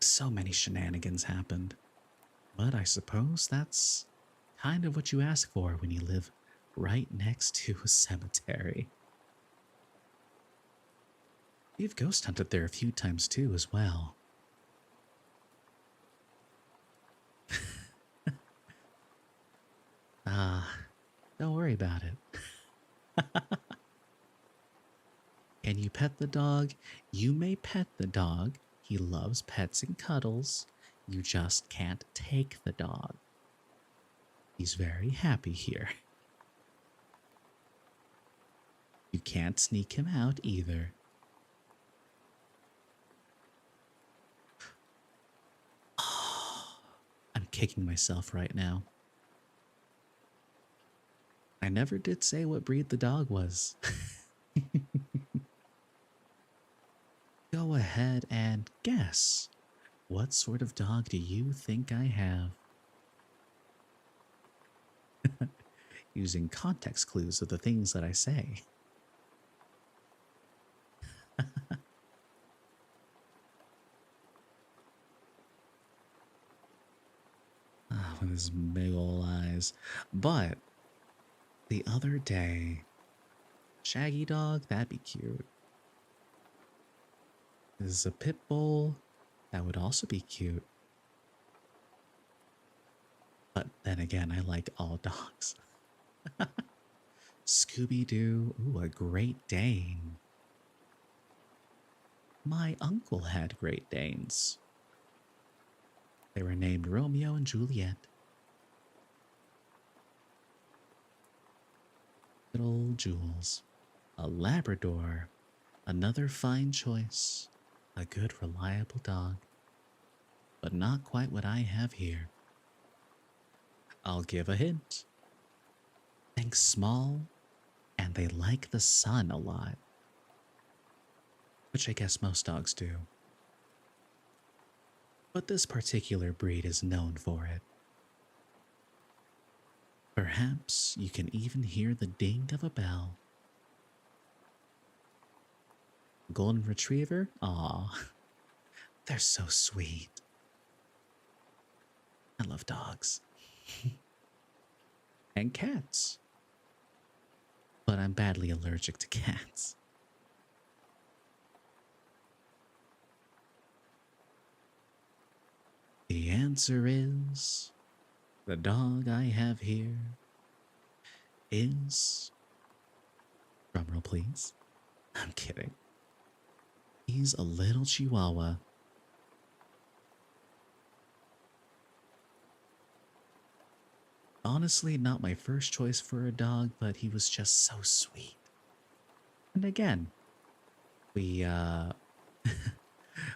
So many shenanigans happened. But I suppose that's kind of what you ask for when you live right next to a cemetery. We've ghost hunted there a few times too as well. Don't worry about it. Can you pet the dog? You may pet the dog. He loves pets and cuddles. You just can't take the dog. He's very happy here. You can't sneak him out either. Oh, I'm kicking myself right now. I never did say what breed the dog was. Go ahead ahead and guess. What sort of dog do you think I have? Using context clues of the things that I say. Ah, with his big ol' eyes. But the other day, Shaggy dog, that'd be cute. This is a pit bull, that would also be cute. But then again, I like all dogs. Scooby Doo, ooh, a Great Dane. My uncle had Great Danes. They were named Romeo and Juliet. Little Jules. A Labrador. Another fine choice. A good, reliable dog. But not quite what I have here. I'll give a hint. Think small, and they like the sun a lot. Which I guess most dogs do. But this particular breed is known for it. Perhaps you can even hear the ding of a bell. Golden Retriever? Aw, they're so sweet. I love dogs. And cats. But I'm badly allergic to cats. The answer is the dog I have here is. Drumroll, please. I'm kidding. He's a little chihuahua. Honestly, not my first choice for a dog, but he was just so sweet. And again, we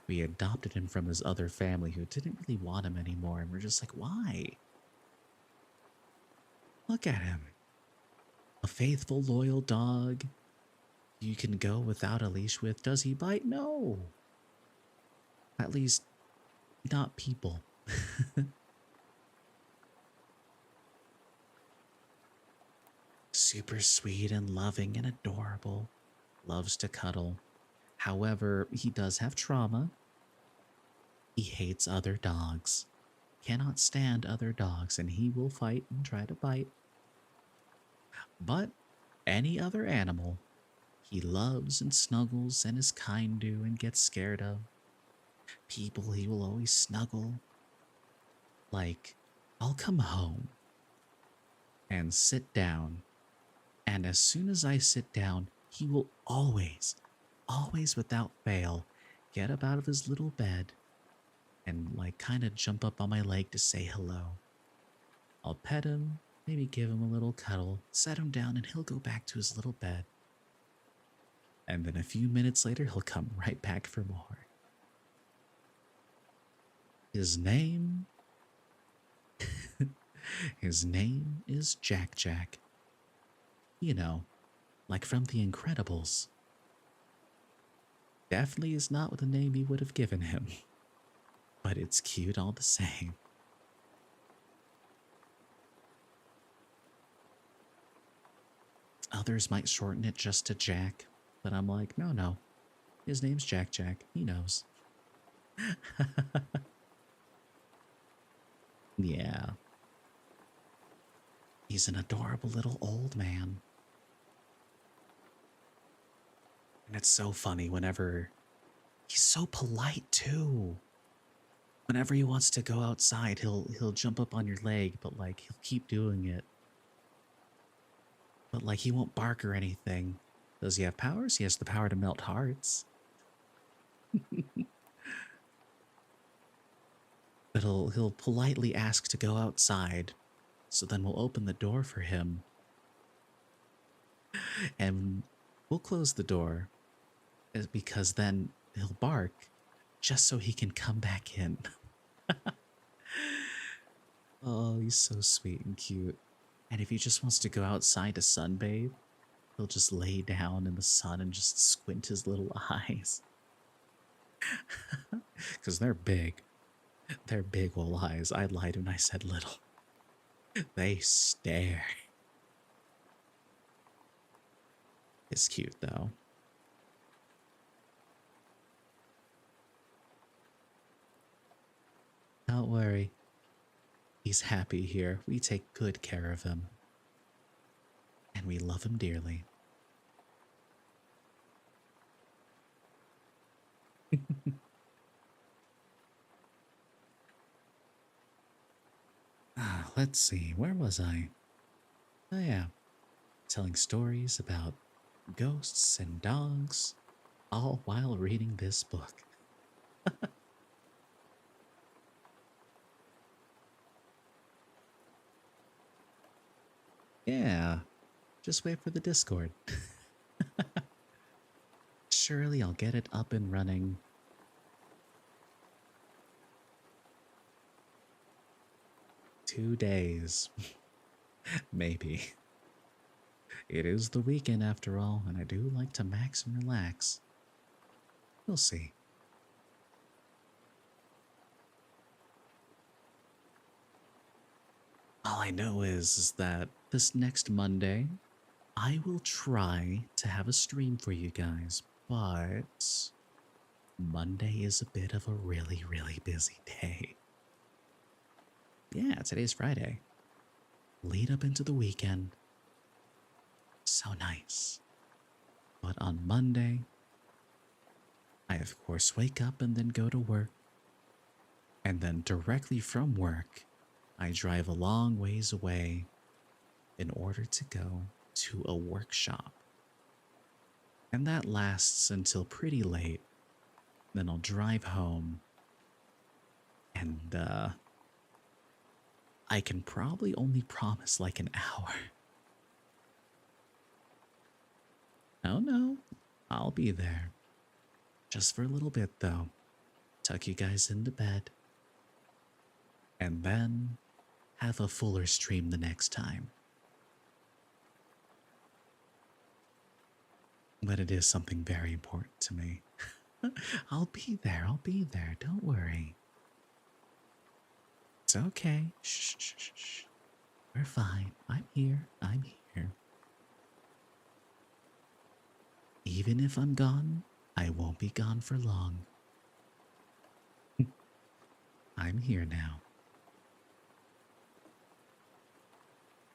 we adopted him from his other family who didn't really want him anymore, and we're just like, why? Look at him. A faithful, loyal dog you can go without a leash with. Does he bite? No. At least, not people. Super sweet and loving and adorable. Loves to cuddle. However, he does have trauma. He hates other dogs. Cannot stand other dogs, and he will fight and try to bite. But any other animal, he loves and snuggles and is kind to and gets scared of. People he will always snuggle. Like, I'll come home and sit down, and as soon as I sit down, he will always without fail, get up out of his little bed and like kind of jump up on my leg to say hello. I'll pet him, maybe give him a little cuddle, set him down, and he'll go back to his little bed. And then a few minutes later, he'll come right back for more. His name is Jack Jack. You know, like from The Incredibles. Definitely is not the name you would have given him, but it's cute all the same. Others might shorten it just to Jack, but I'm like, no. His name's Jack Jack. He knows. Yeah. He's an adorable little old man. And it's so funny whenever he's so polite too. Whenever he wants to go outside, he'll jump up on your leg, but like he'll keep doing it. But like he won't bark or anything. Does he have powers? He has the power to melt hearts. But he'll politely ask to go outside, so then we'll open the door for him. And we'll close the door because then he'll bark just so he can come back in. Oh, he's so sweet and cute. And if he just wants to go outside to sunbathe, he'll just lay down in the sun and just squint his little eyes. Because they're big. They're big ol' eyes. I lied when I said little. They stare. It's cute though. Don't worry. He's happy here. We take good care of him. And we love him dearly. Let's see, where was I? Oh, yeah, telling stories about ghosts and dogs, all while reading this book. Yeah, just wait for the Discord. Surely I'll get it up and running. 2 days, maybe. It is the weekend after all, and I do like to max and relax. We'll see. All I know is that this next Monday, I will try to have a stream for you guys, but Monday is a bit of a really, really busy day. Yeah, today's Friday. Lead up into the weekend. So nice. But on Monday, I of course wake up and then go to work. And then directly from work, I drive a long ways away in order to go to a workshop. And that lasts until pretty late. Then I'll drive home and I can probably only promise like an hour. Oh no, I'll be there. Just for a little bit though. Tuck you guys into bed. And then have a fuller stream the next time. But it is something very important to me. I'll be there, don't worry. It's okay. Shh, shh, shh, shh. We're fine. I'm here. Even if I'm gone, I won't be gone for long. I'm here now.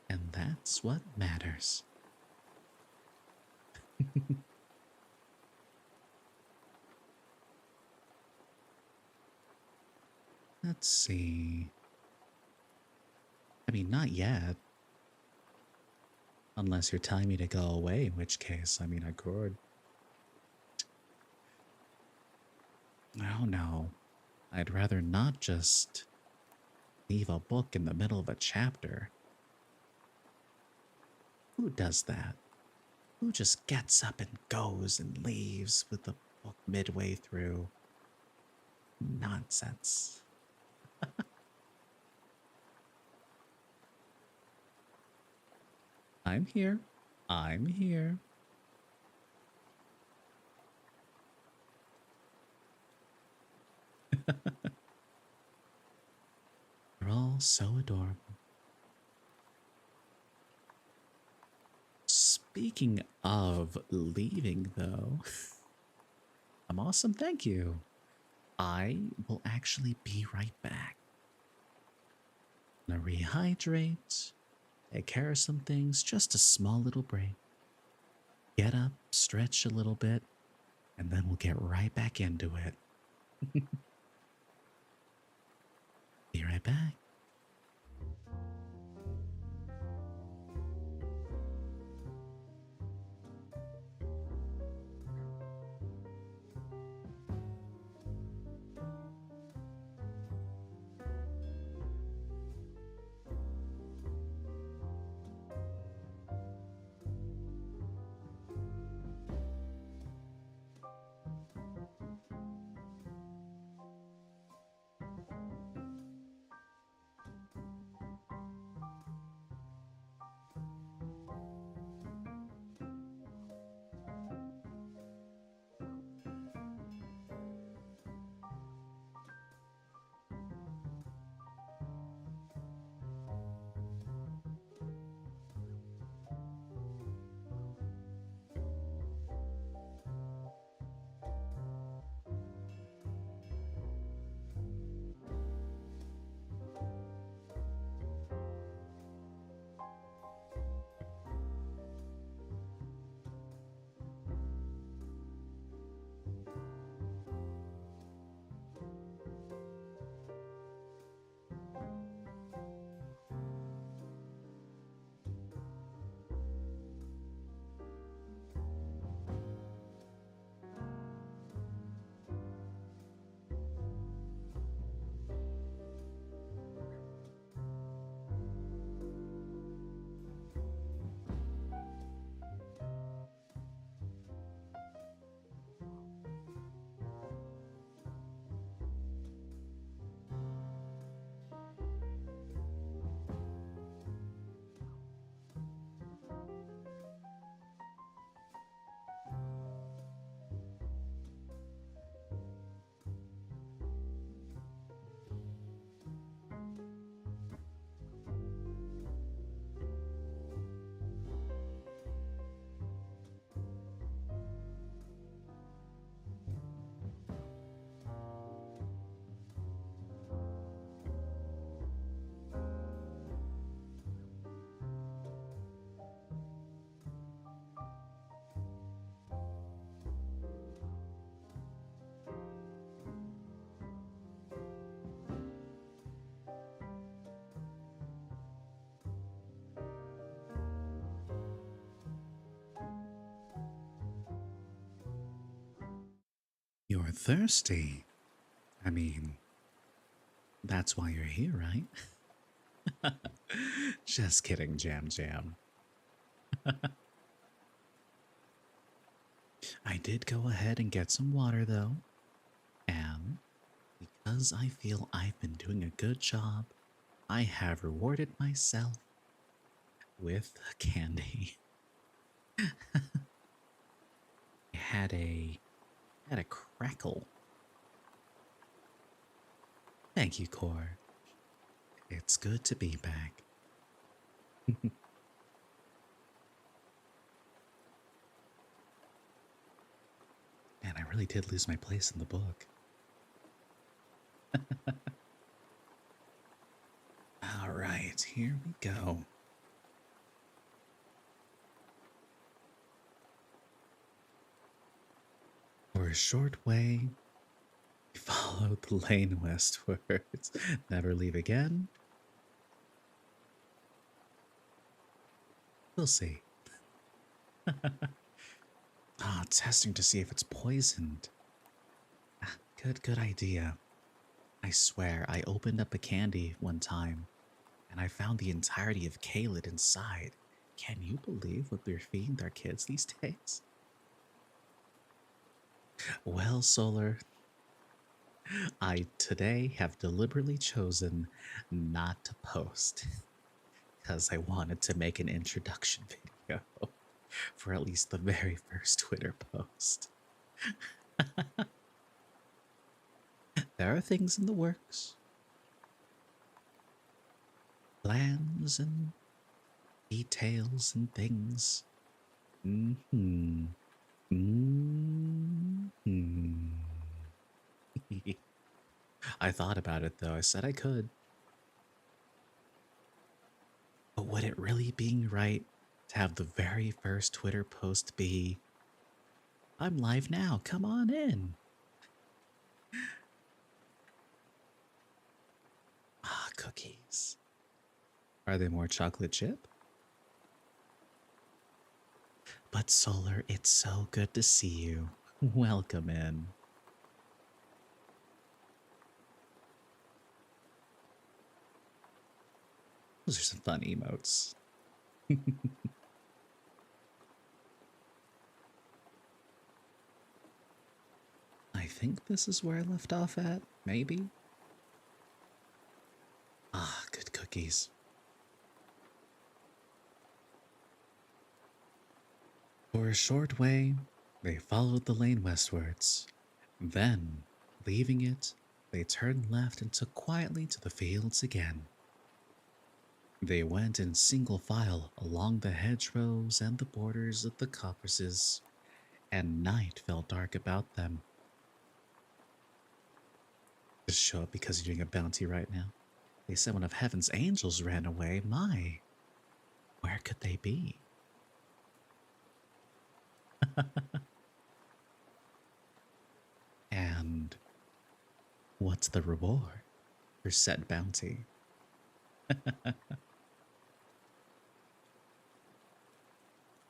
And that's what matters. Let's see. I mean, not yet. Unless you're telling me to go away, in which case, I mean, I could. Oh no. I'd rather not just leave a book in the middle of a chapter. Who does that? Who just gets up and goes and leaves with the book midway through? Nonsense. I'm here. I'm here. You're all so adorable. Speaking of leaving, though, I'm awesome, thank you. I will actually be right back. I'm gonna rehydrate, take care of some things, just a small little break. Get up, stretch a little bit, and then we'll get right back into it. Be right back. You're thirsty. I mean, that's why you're here, right? Just kidding, Jam Jam. I did go ahead and get some water, though. And because I feel I've been doing a good job, I have rewarded myself with candy. I had a crackle. Thank you, Core. It's good to be back. Man, I really did lose my place in the book. All right, here we go. For a short way, we followed the lane westwards. Never leave again. We'll see. Testing to see if it's poisoned. Good idea. I swear, I opened up a candy one time and I found the entirety of Kaled inside. Can you believe what they're feeding their kids these days? Well, Solar, I today have deliberately chosen not to post because I wanted to make an introduction video for at least the very first Twitter post. There are things in the works, plans and details and things. Mm-hmm. Mm-hmm. I thought about it though. I said I could. But would it really be right to have the very first Twitter post be, I'm live now, come on in? Cookies. Are they more chocolate chip? But Solar, it's so good to see you. Welcome in. Those are some fun emotes. I think this is where I left off at, maybe? Good cookies. For a short way, they followed the lane westwards. Then, leaving it, they turned left and took quietly to the fields again. They went in single file along the hedgerows and the borders of the coppices, and night fell dark about them. Just show up because you're doing a bounty right now. They said one of heaven's angels ran away. My, where could they be? And what's the reward for said bounty?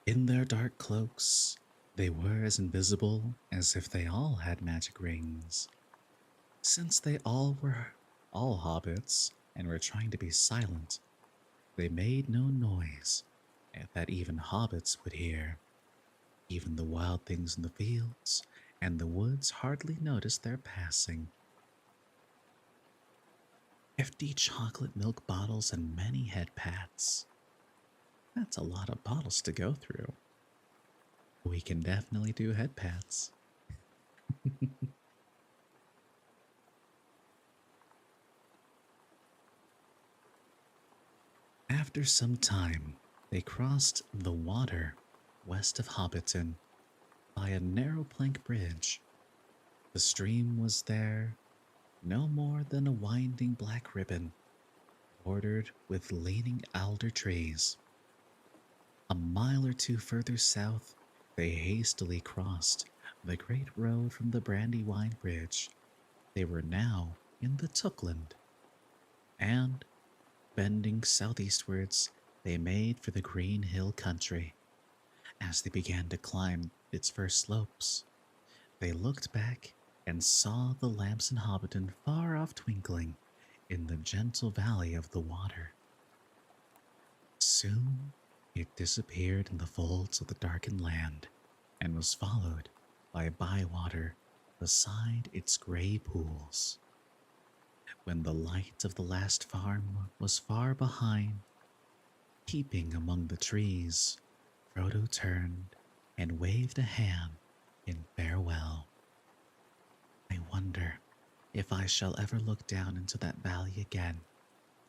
In their dark cloaks, they were as invisible as if they all had magic rings. Since they all were all hobbits and were trying to be silent, they made no noise that even hobbits would hear. Even the wild things in the fields and the woods hardly noticed their passing. 50 chocolate milk bottles and many head pats. That's a lot of bottles to go through. We can definitely do head pats. After some time, they crossed the water west of Hobbiton by a narrow plank bridge. The stream was there, no more than a winding black ribbon, bordered with leaning alder trees. A mile or two further south, they hastily crossed the great road from the Brandywine Bridge. They were now in the Tookland, and, bending southeastwards, they made for the Green Hill country. As they began to climb its first slopes, they looked back and saw the lamps in Hobbiton far off twinkling in the gentle valley of the water. Soon it disappeared in the folds of the darkened land and was followed by a bywater beside its grey pools. When the light of the last farm was far behind, peeping among the trees, Frodo turned and waved a hand in farewell. I wonder if I shall ever look down into that valley again,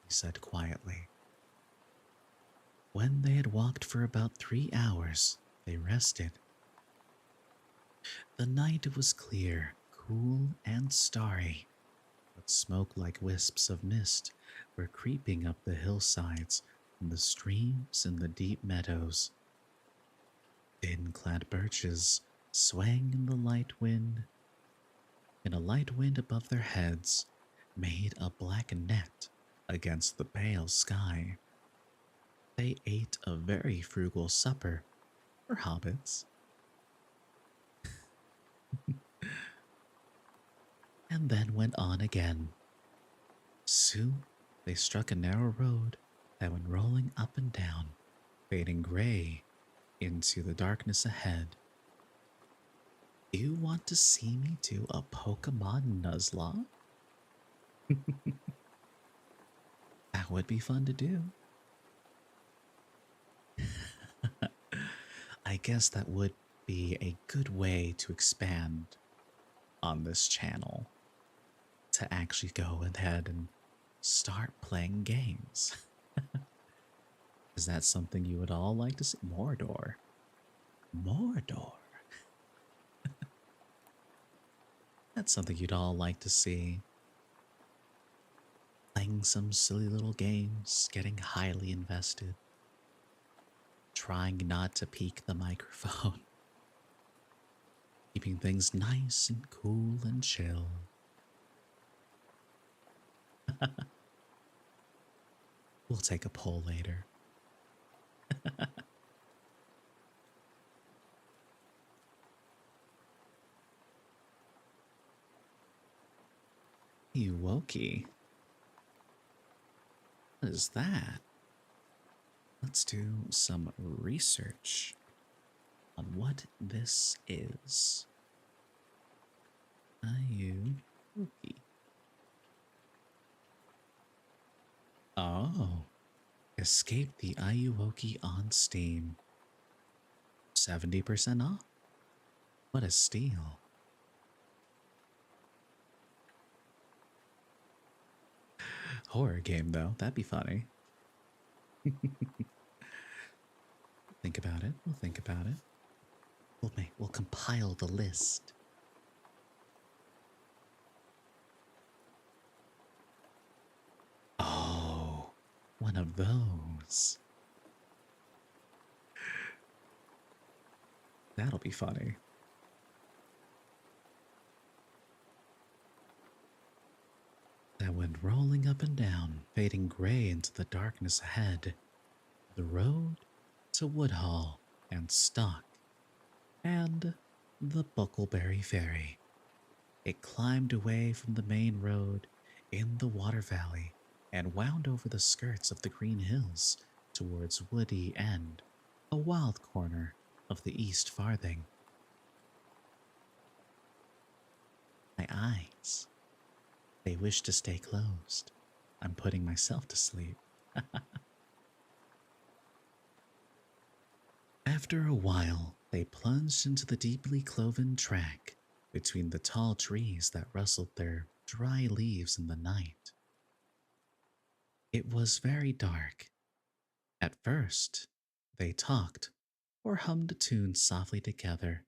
he said quietly. When they had walked for about 3 hours, they rested. The night was clear, cool, and starry, but smoke like wisps of mist were creeping up the hillsides from the streams in the deep meadows. Thin clad birches swaying in the light wind, in a light wind above their heads, made a black net against the pale sky. They ate a very frugal supper for hobbits, and then went on again. Soon they struck a narrow road that went rolling up and down, fading gray into the darkness ahead. Do you want to see me do a Pokemon Nuzlocke? That would be fun to do. I guess that would be a good way to expand on this channel, to actually go ahead and start playing games. Is that something you would all like to see? Mordor. Mordor. That's something you'd all like to see. Playing some silly little games, getting highly invested, trying not to peek the microphone, keeping things nice and cool and chill. We'll take a poll later. Ewoki. What is that? Let's do some research on what this is. Ewoki. Oh. Escape the Ayuwoki on Steam. 70% off? What a steal. Horror game, though. That'd be funny. Think about it. We'll think about it. We'll compile the list. Oh, one of those. That'll be funny. That went rolling up and down, fading gray into the darkness ahead. The road to Woodhall and Stock, and the Buckleberry Ferry. It climbed away from the main road in the water valley and wound over the skirts of the green hills towards Woody End, a wild corner of the East Farthing. My eyes, they wish to stay closed. I'm putting myself to sleep. After a while, they plunged into the deeply cloven track between the tall trees that rustled their dry leaves in the night. It was very dark. At first, they talked or hummed a tune softly together,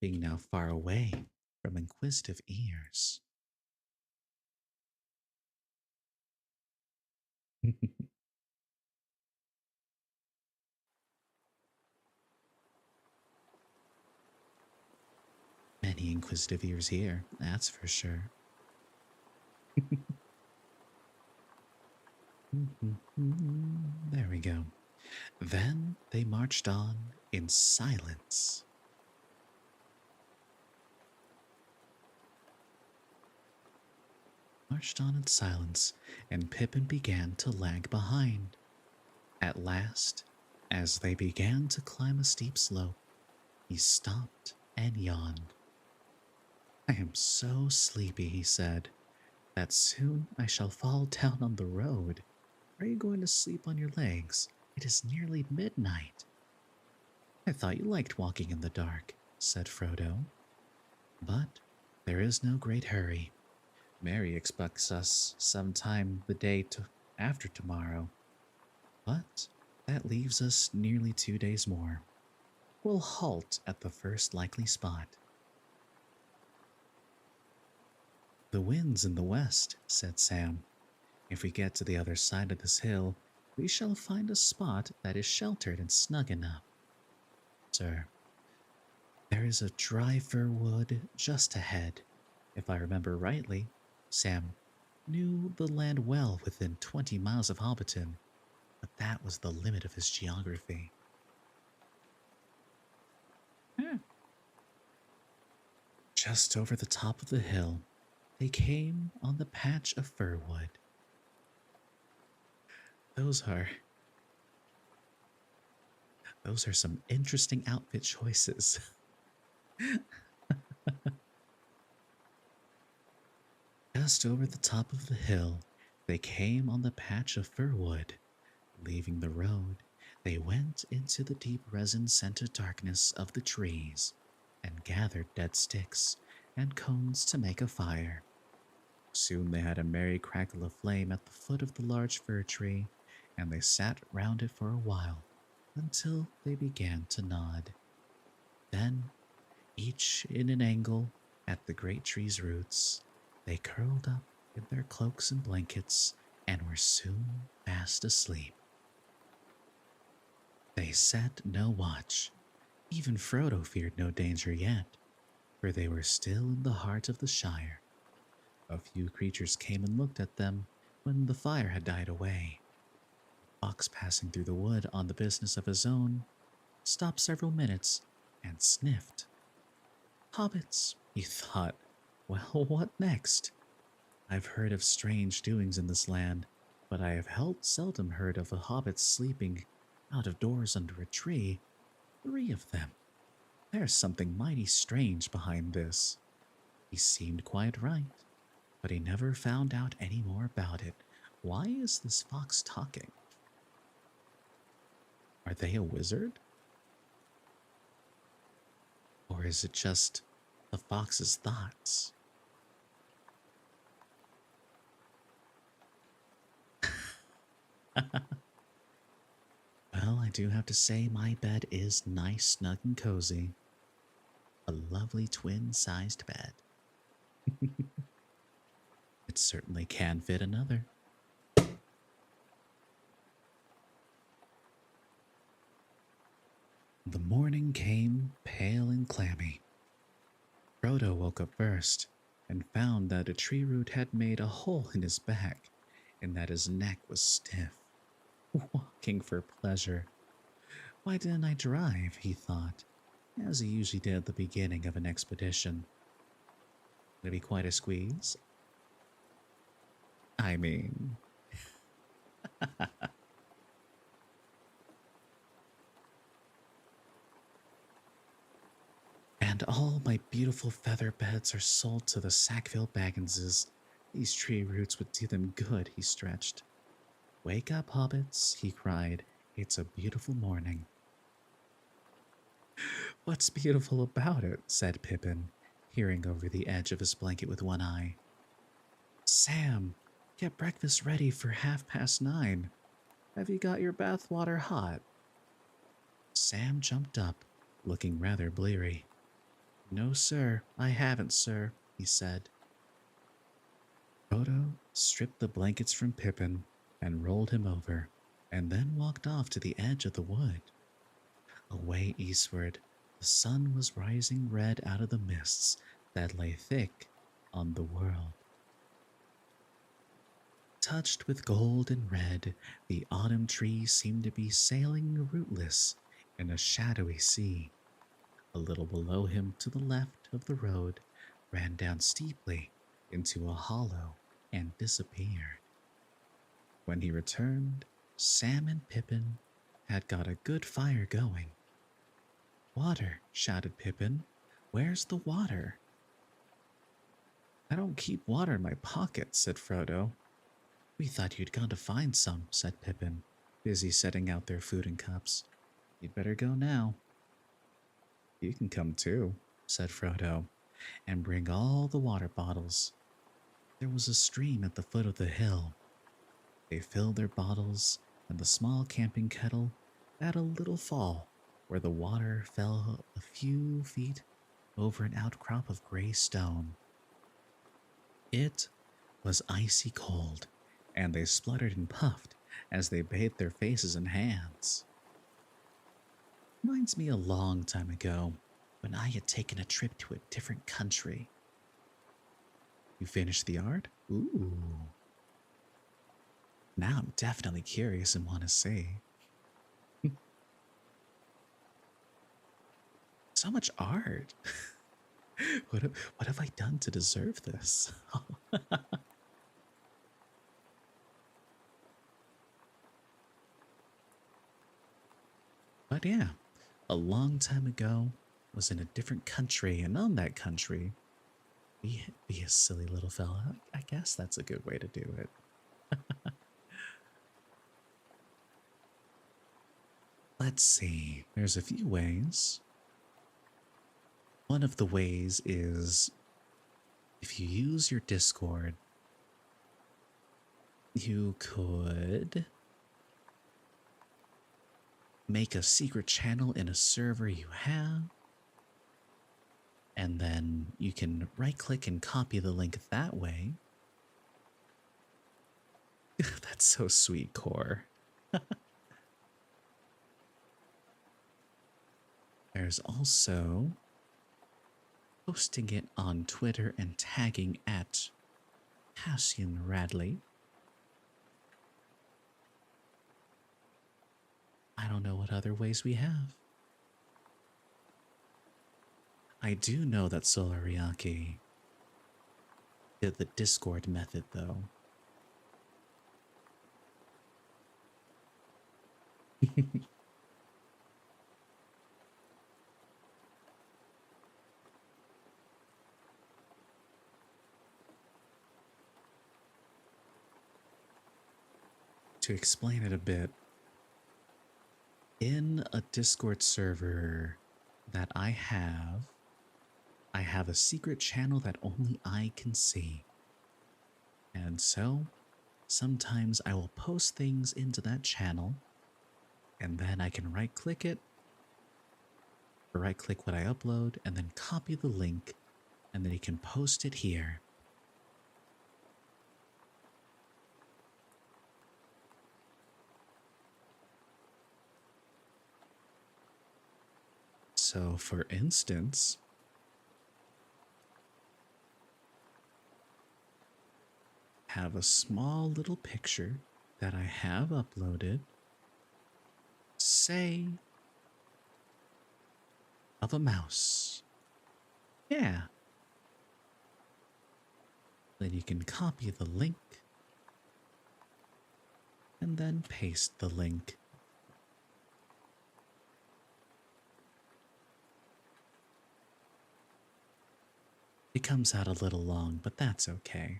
being now far away from inquisitive ears. Many inquisitive ears here, that's for sure. There we go. Then they marched on in silence. marched on in silence, and Pippin began to lag behind. At last, as they began to climb a steep slope, he stopped and yawned. I am so sleepy, he said, that soon I shall fall down on the road. Are you going to sleep on your legs? It is nearly midnight. I thought you liked walking in the dark, said Frodo. But there is no great hurry. Mary expects us some time the day after tomorrow. But that leaves us nearly 2 days more. We'll halt at the first likely spot. The wind's in the west, said Sam. If we get to the other side of this hill, we shall find a spot that is sheltered and snug enough. Sir, there is a dry fir wood just ahead. If I remember rightly, Sam knew the land well within 20 miles of Hobbiton, but that was the limit of his geography. Just over the top of the hill, they came on the patch of fir wood. Those are some interesting outfit choices. Just over the top of the hill, they came on the patch of fir wood. Leaving the road, they went into the deep resin-scented darkness of the trees and gathered dead sticks and cones to make a fire. Soon they had a merry crackle of flame at the foot of the large fir tree, and they sat round it for a while until they began to nod. Then, each in an angle at the great tree's roots, they curled up in their cloaks and blankets and were soon fast asleep. They set no watch. Even Frodo feared no danger yet, for they were still in the heart of the Shire. A few creatures came and looked at them when the fire had died away. A fox passing through the wood on the business of his own stopped several minutes and sniffed. Hobbits, he thought. Well, what next? I've heard of strange doings in this land, but I have seldom heard of a hobbit sleeping out of doors under a tree. 3 of them. There's something mighty strange behind this. He seemed quite right, but he never found out any more about it. Why is this fox talking? Are they a wizard? Or is it just the fox's thoughts? Well, I do have to say my bed is nice, snug, and cozy. A lovely twin-sized bed. It certainly can fit another. The morning came pale and clammy. Frodo woke up first and found that a tree root had made a hole in his back and that his neck was stiff. Walking for pleasure. Why didn't I drive, he thought, as he usually did at the beginning of an expedition. Would it be quite a squeeze? I mean... And all my beautiful feather beds are sold to the Sackville Bagginses. These tree roots would do them good, he stretched. Wake up, hobbits, he cried. It's a beautiful morning. What's beautiful about it? Said Pippin, peering over the edge of his blanket with one eye. Sam, get breakfast ready for 9:30. Have you got your bathwater hot? Sam jumped up, looking rather bleary. No, sir, I haven't, sir, he said. Frodo stripped the blankets from Pippin and rolled him over, and then walked off to the edge of the wood. Away eastward, the sun was rising red out of the mists that lay thick on the world. Touched with gold and red, the autumn trees seemed to be sailing rootless in a shadowy sea. A little below him, to the left of the road, ran down steeply into a hollow and disappeared. When he returned, Sam and Pippin had got a good fire going. Water, shouted Pippin. Where's the water? I don't keep water in my pocket, said Frodo. We thought you'd gone to find some, said Pippin, busy setting out their food in cups. You'd better go now. You can come too, said Frodo, and bring all the water bottles. There was a stream at the foot of the hill. They filled their bottles and the small camping kettle at a little fall where the water fell a few feet over an outcrop of gray stone. It was icy cold, and they spluttered and puffed as they bathed their faces and hands. Reminds me a long time ago when I had taken a trip to a different country. You finished the art? Ooh. Now I'm definitely curious and want to see. So much art. What have I done to deserve this? But yeah, a long time ago, was in a different country, and on that country, be a silly little fella. I guess that's a good way to do it. Let's see. There's a few ways. One of the ways is if you use your Discord, you could make a secret channel in a server you have, and then you can right click and copy the link that way. That's so sweet, Core. There's also posting it on Twitter and tagging at Cassian Radley. I don't know what other ways we have. I do know that Solariaki did the Discord method, though. To explain it a bit, in a Discord server that I have a secret channel that only I can see. And so, sometimes I will post things into that channel, and then I can right-click it, or right-click what I upload, and then copy the link, and then you can post it here. So, for instance, have a small little picture that I have uploaded, say, of a mouse. Yeah. Then you can copy the link and then paste the link. It comes out a little long, but that's okay.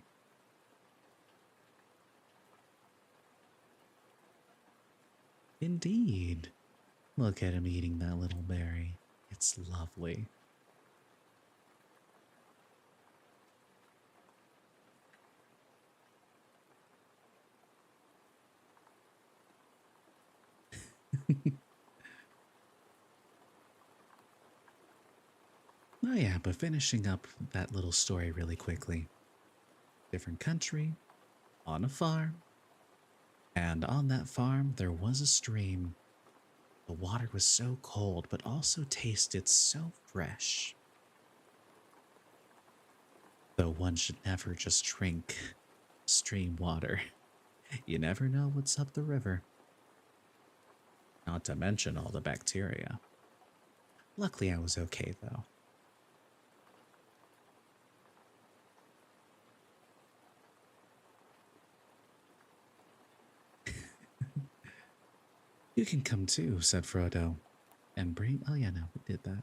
Indeed. Look at him eating that little berry. It's lovely. Oh yeah, but finishing up that little story really quickly. Different country, on a farm, and on that farm there was a stream. The water was so cold, but also tasted so fresh. Though one should never just drink stream water. You never know what's up the river. Not to mention all the bacteria. Luckily I was okay though. You can come too, said Frodo, and bring. Oh, yeah, no, we did that.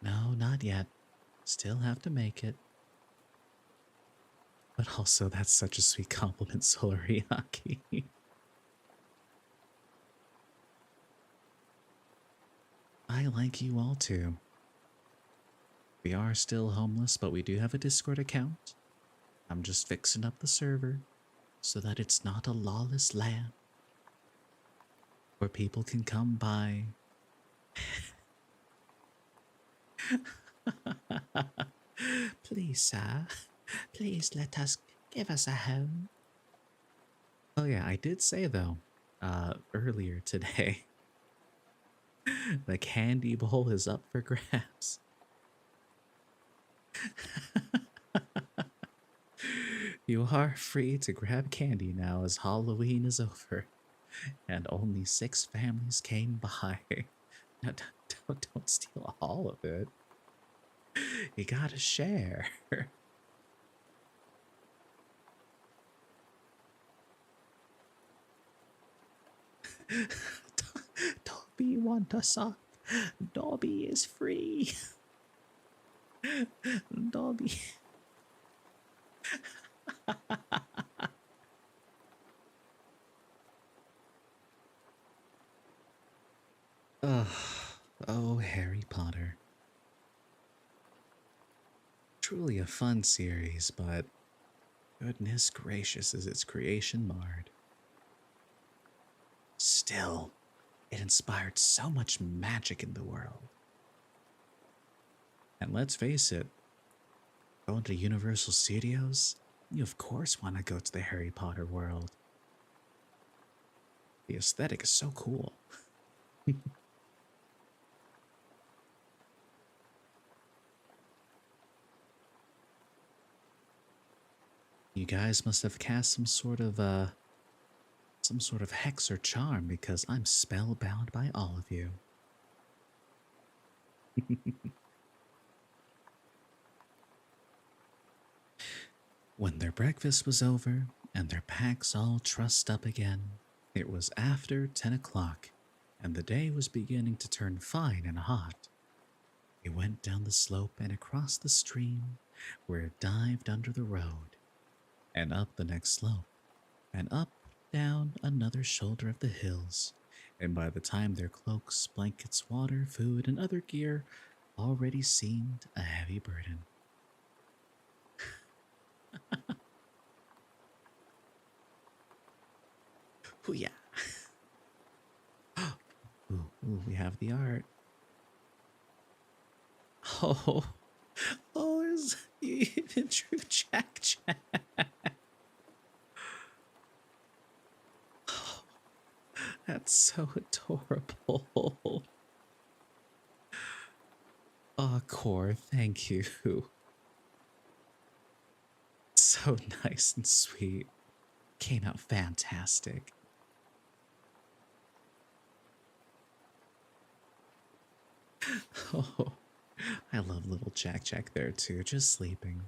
No, not yet. Still have to make it. But also, that's such a sweet compliment, Solariaki. I like you all too. We are still homeless, but we do have a Discord account. I'm just fixing up the server so that it's not a lawless land where people can come by. Please, sir, please let us give us a home. Oh yeah, I did say though, earlier today, the candy bowl is up for grabs. You are free to grab candy now as Halloween is over, and only 6 families came by. Now, don't steal all of it. You gotta share. Dobby want us up. Dobby is free. Dobby. Ugh. Oh, Harry Potter. Truly a fun series, but goodness gracious is its creation marred. Still, it inspired so much magic in the world. And let's face it, going to Universal Studios, you of course want to go to the Harry Potter world. The aesthetic is so cool. You guys must have cast some sort of hex or charm because I'm spellbound by all of you. When their breakfast was over and their packs all trussed up again, it was after 10 o'clock and the day was beginning to turn fine and hot. They went down the slope and across the stream where it dived under the road, and up the next slope, and up, down another shoulder of the hills. And by the time their cloaks, blankets, water, food, and other gear already seemed a heavy burden. Ooh, yeah. Ooh, we have the art. Oh, oh, is even true Jack Jack. Oh, that's so adorable. Oh, Core, thank you. So nice and sweet. Came out fantastic. Oh, I love little Jack Jack there too, just sleeping.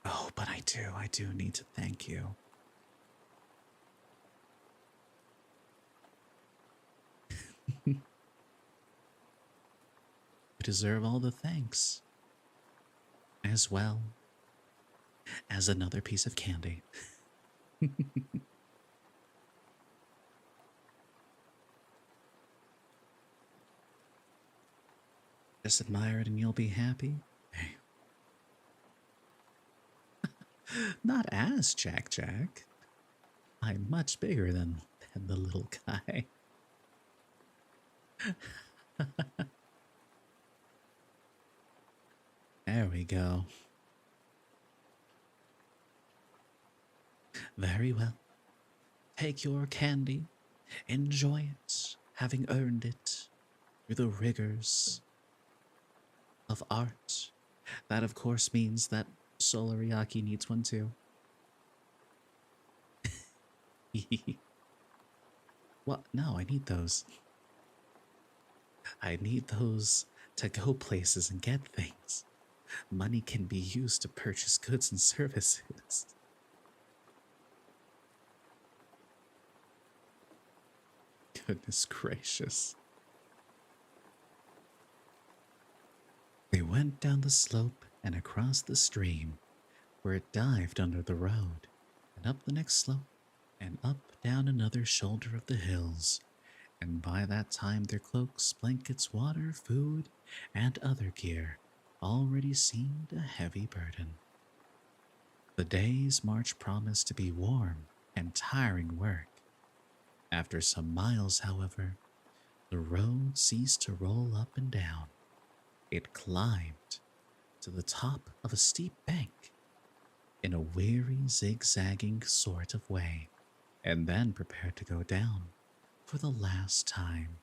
Oh, but I do need to thank you. You deserve all the thanks, as well as another piece of candy. Just admire it and you'll be happy. Hey, not as Jack Jack. I'm much bigger than the little guy. There we go. Very well. Take your candy, enjoy it, having earned it through the rigors of art. That, of course, means that Solariaki needs one too. What? No, I need those. I need those to go places and get things. Money can be used to purchase goods and services. Goodness gracious. They went down the slope and across the stream, where it dived under the road, and up the next slope, and up down another shoulder of the hills, and by that time their cloaks, blankets, water, food, and other gear already seemed a heavy burden. The day's march promised to be warm and tiring work. After some miles, however, the road ceased to roll up and down. It climbed to the top of a steep bank in a weary, zigzagging sort of way, and then prepared to go down for the last time.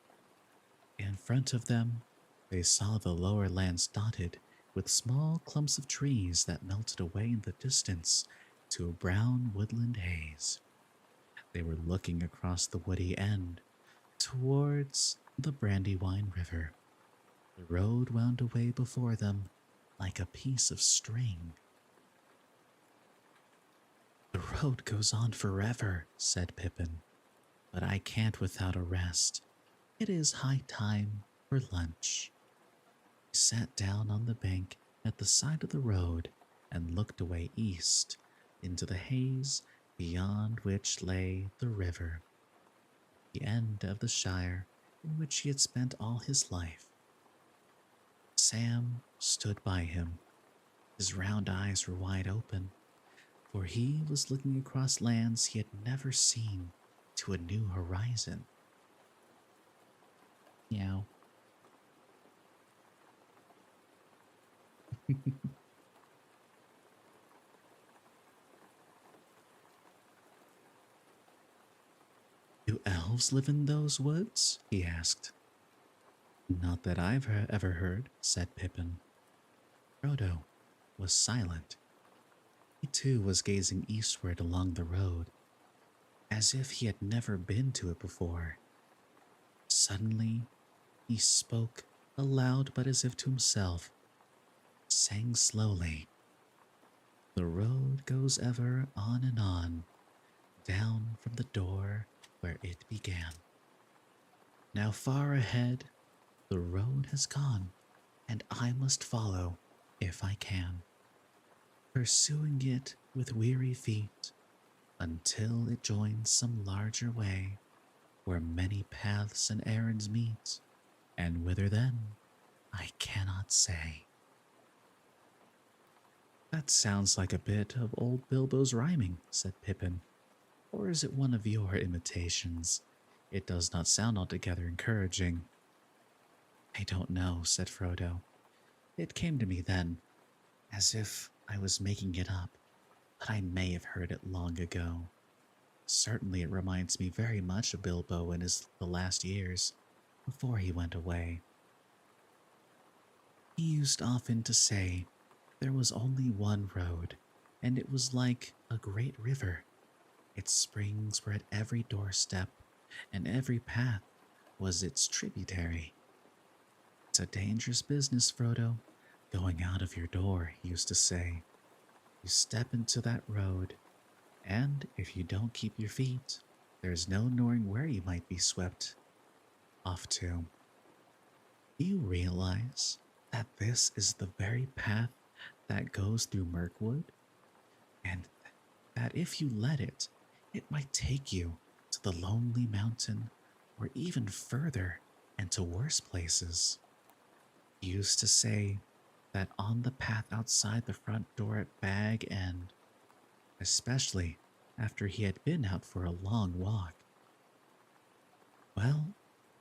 In front of them, they saw the lower lands dotted with small clumps of trees that melted away in the distance to a brown woodland haze. They were looking across the woody end towards the Brandywine River. The road wound away before them like a piece of string. The road goes on forever, said Pippin, but I can't without a rest. It is high time for lunch. He sat down on the bank at the side of the road and looked away east into the haze beyond which lay the river, the end of the shire in which he had spent all his life. Sam stood by him. His round eyes were wide open, for he was looking across lands he had never seen to a new horizon. Meow. Do elves live in those woods? He asked. Not that I've ever heard, said Pippin. Frodo was silent. He too was gazing eastward along the road, as if he had never been to it before. Suddenly, he spoke aloud but as if to himself, saying slowly, "The road goes ever on and on, down from the door where it began. Now far ahead, the road has gone, and I must follow if I can, pursuing it with weary feet until it joins some larger way where many paths and errands meet, and whither then I cannot say." That sounds like a bit of old Bilbo's rhyming, said Pippin. Or is it one of your imitations? It does not sound altogether encouraging. I don't know, said Frodo. It came to me then, as if I was making it up, but I may have heard it long ago. Certainly it reminds me very much of Bilbo in the last years, before he went away. He used often to say there was only one road, and it was like a great river. Its springs were at every doorstep, and every path was its tributary. It's a dangerous business, Frodo, going out of your door, he used to say. You step into that road, and if you don't keep your feet, there's no knowing where you might be swept off to. Do you realize that this is the very path that goes through Mirkwood? And that if you let it, it might take you to the Lonely Mountain or even further and to worse places. He used to say that on the path outside the front door at Bag End, especially after he had been out for a long walk. Well,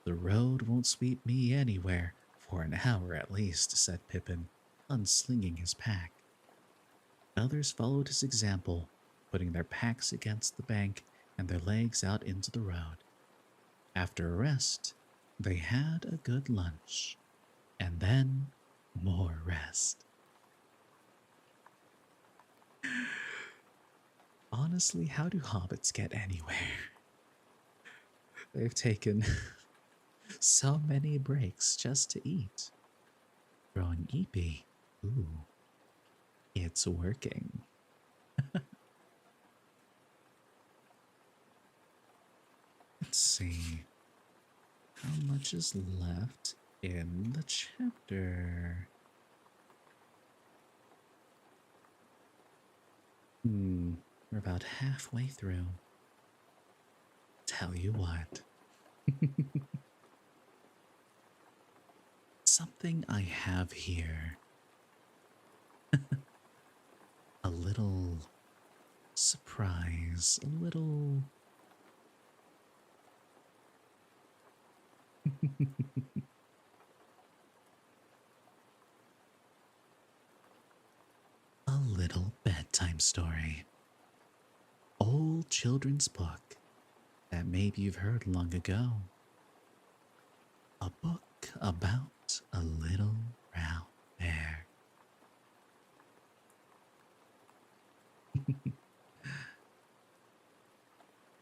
the road won't sweep me anywhere for an hour at least, said Pippin, unslinging his pack. Others followed his example, putting their packs against the bank and their legs out into the road. After a rest, they had a good lunch, and then more rest. Honestly, how do hobbits get anywhere? They've taken so many breaks just to eat. Growing EP. Ooh, it's working. Let's see. How much is left in the chapter? We're about halfway through. Tell you what. Something I have here. A little surprise. A little. A little bedtime story. Old children's book that maybe you've heard long ago. A book about a little brown bear.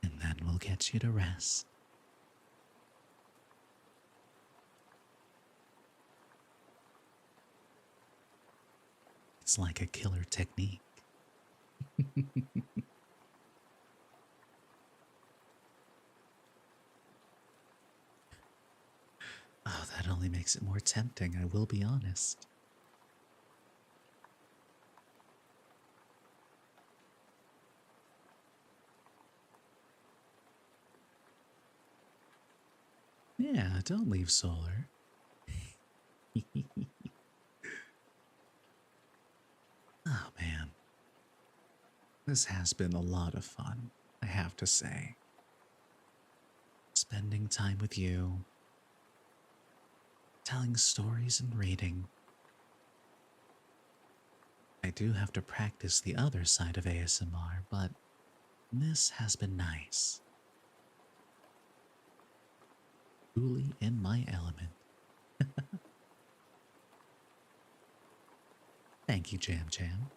And then we'll get you to rest. It's like a killer technique. Oh, that only makes it more tempting, I will be honest. Yeah, don't leave Solar. Oh man, this has been a lot of fun, I have to say. Spending time with you, telling stories and reading. I do have to practice the other side of ASMR, but this has been nice. Truly in my element. Thank you, Jam Jam.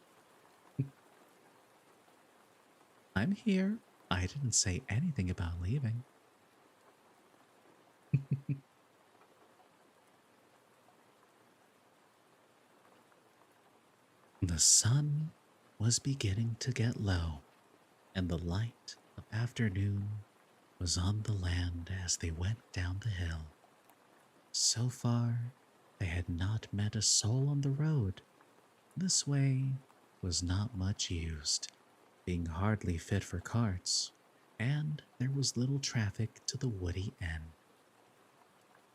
I'm here. I didn't say anything about leaving. The sun was beginning to get low, and the light of afternoon was on the land as they went down the hill. So far, they had not met a soul on the road. This way was not much used, being hardly fit for carts, and there was little traffic to the woody end.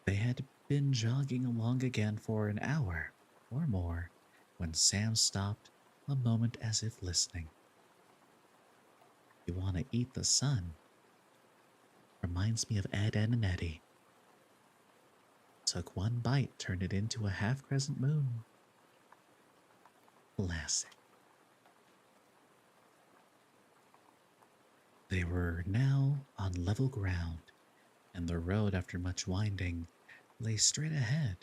They had been jogging along again for an hour or more when Sam stopped a moment as if listening. You want to eat the sun? Reminds me of Ed, Ed, and Eddie. Took one bite, turned it into a half crescent moon. Classic. They were now on level ground, and the road, after much winding, lay straight ahead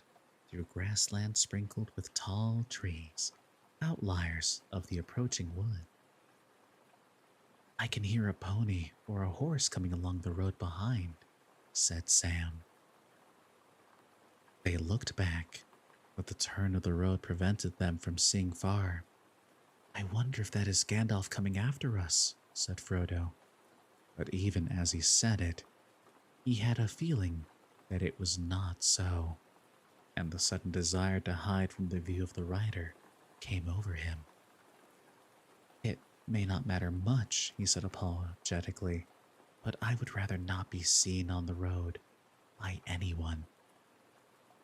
through grassland sprinkled with tall trees, outliers of the approaching wood. I can hear a pony or a horse coming along the road behind, said Sam. They looked back, but the turn of the road prevented them from seeing far. I wonder if that is Gandalf coming after us, said Frodo. But even as he said it, he had a feeling that it was not so, and the sudden desire to hide from the view of the rider came over him. It may not matter much, he said apologetically, but I would rather not be seen on the road by anyone.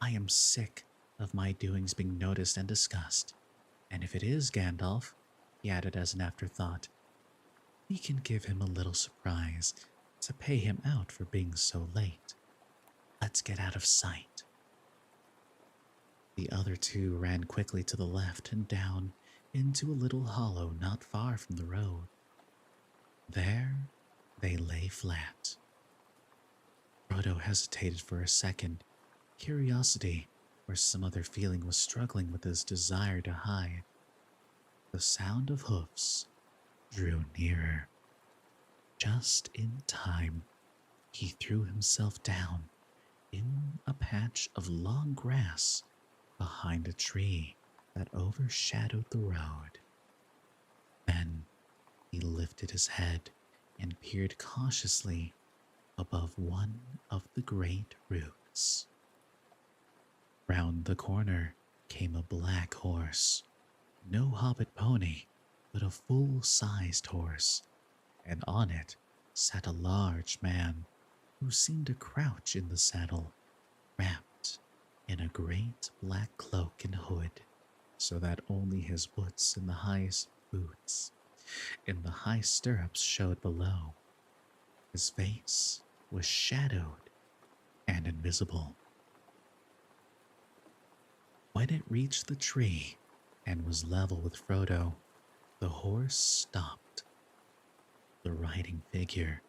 I am sick of my doings being noticed and discussed, and if it is Gandalf, he added as an afterthought, we can give him a little surprise to pay him out for being so late. Let's get out of sight. The other two ran quickly to the left and down into a little hollow not far from the road. There they lay flat. Frodo hesitated for a second. Curiosity or some other feeling was struggling with his desire to hide. The sound of hoofs drew nearer. Just in time, he threw himself down in a patch of long grass behind a tree that overshadowed the road. Then he lifted his head and peered cautiously above one of the great roots. Round the corner came a black horse, no hobbit pony, but a full-sized horse, and on it sat a large man who seemed to crouch in the saddle, wrapped in a great black cloak and hood, so that only his boots in the high stirrups showed below. His face was shadowed and invisible. When it reached the tree and was level with Frodo, the horse stopped. The riding figure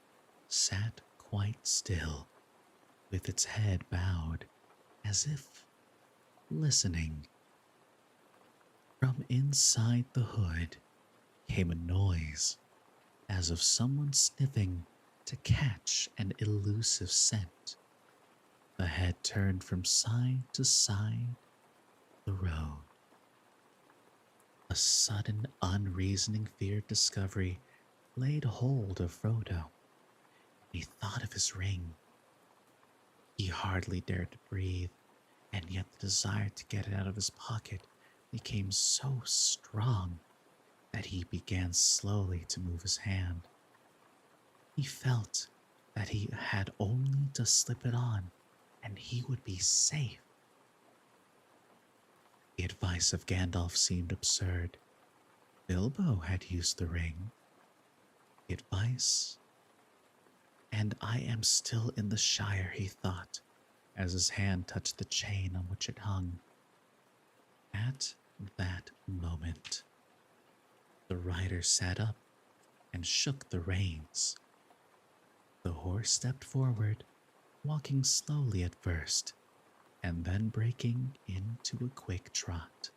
sat quite still, with its head bowed, as if listening. From inside the hood came a noise, as of someone sniffing to catch an elusive scent. The head turned from side to side the road. A sudden, unreasoning fear of discovery laid hold of Frodo. He thought of his ring. He hardly dared to breathe, and yet the desire to get it out of his pocket became so strong that he began slowly to move his hand. He felt that he had only to slip it on, and he would be safe. The advice of Gandalf seemed absurd. Bilbo had used the ring. The advice. And I am still in the Shire, he thought, as his hand touched the chain on which it hung. At that moment, the rider sat up and shook the reins. The horse stepped forward, walking slowly at first, and then breaking into a quick trot.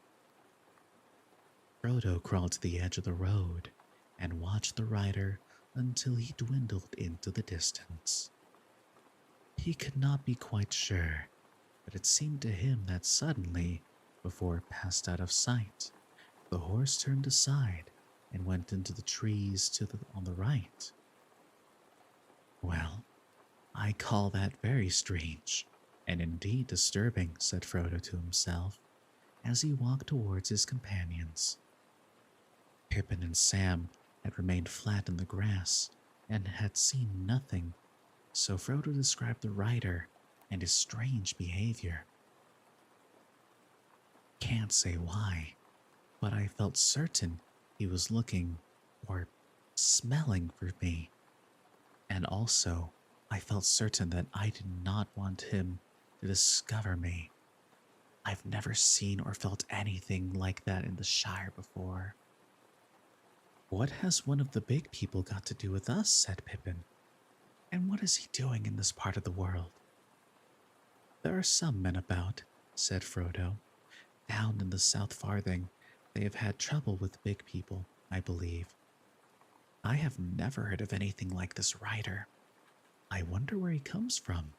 Frodo crawled to the edge of the road and watched the rider until he dwindled into the distance. He could not be quite sure, but it seemed to him that suddenly, before it passed out of sight, the horse turned aside and went into the trees on the right. Well, I call that very strange, and indeed disturbing, said Frodo to himself, as he walked towards his companions. Pippin and Sam had remained flat in the grass and had seen nothing, so Frodo described the rider and his strange behavior. Can't say why, but I felt certain he was looking or smelling for me. And also, I felt certain that I did not want him to discover me. I've never seen or felt anything like that in the Shire before. What has one of the big people got to do with us? Said Pippin. And what is he doing in this part of the world? There are some men about, said Frodo. Down in the South Farthing, they have had trouble with big people, I believe. I have never heard of anything like this rider. I wonder where he comes from.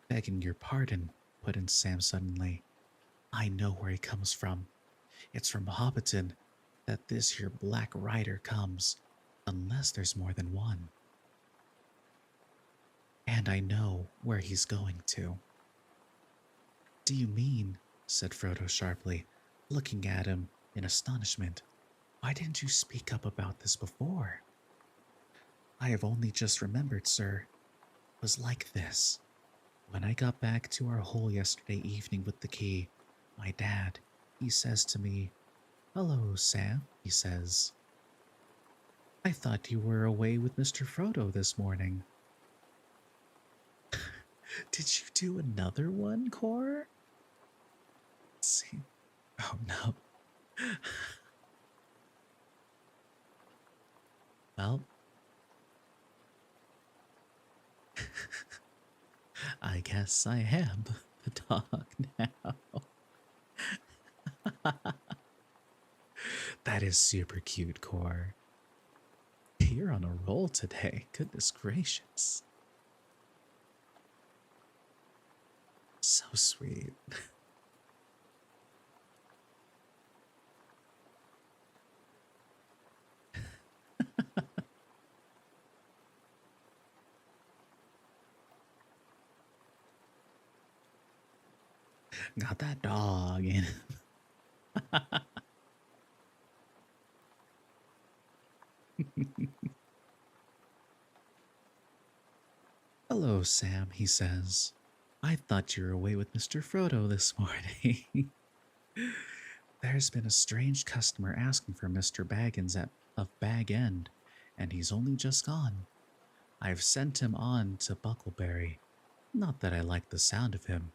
Begging your pardon, put in Sam suddenly. I know where he comes from. It's from Hobbiton that this here black rider comes, unless there's more than one. And I know where he's going to. Do you mean, said Frodo sharply, looking at him in astonishment, why didn't you speak up about this before? I have only just remembered, sir. It was like this. When I got back to our hole yesterday evening with the key, my dad, he says to me, "Hello, Sam," he says. "I thought you were away with Mr. Frodo this morning." Did you do another one, Cor? Let's see. Oh, no. Well, I guess I am the dog now. That is super cute, Cor. You're on a roll today. Goodness gracious. So sweet. Got that dog in. Hello, Sam, he says. I thought you were away with Mr. Frodo this morning. There's been a strange customer asking for Mr. Baggins of Bag End, and he's only just gone. I've sent him on to Buckleberry. Not that I like the sound of him.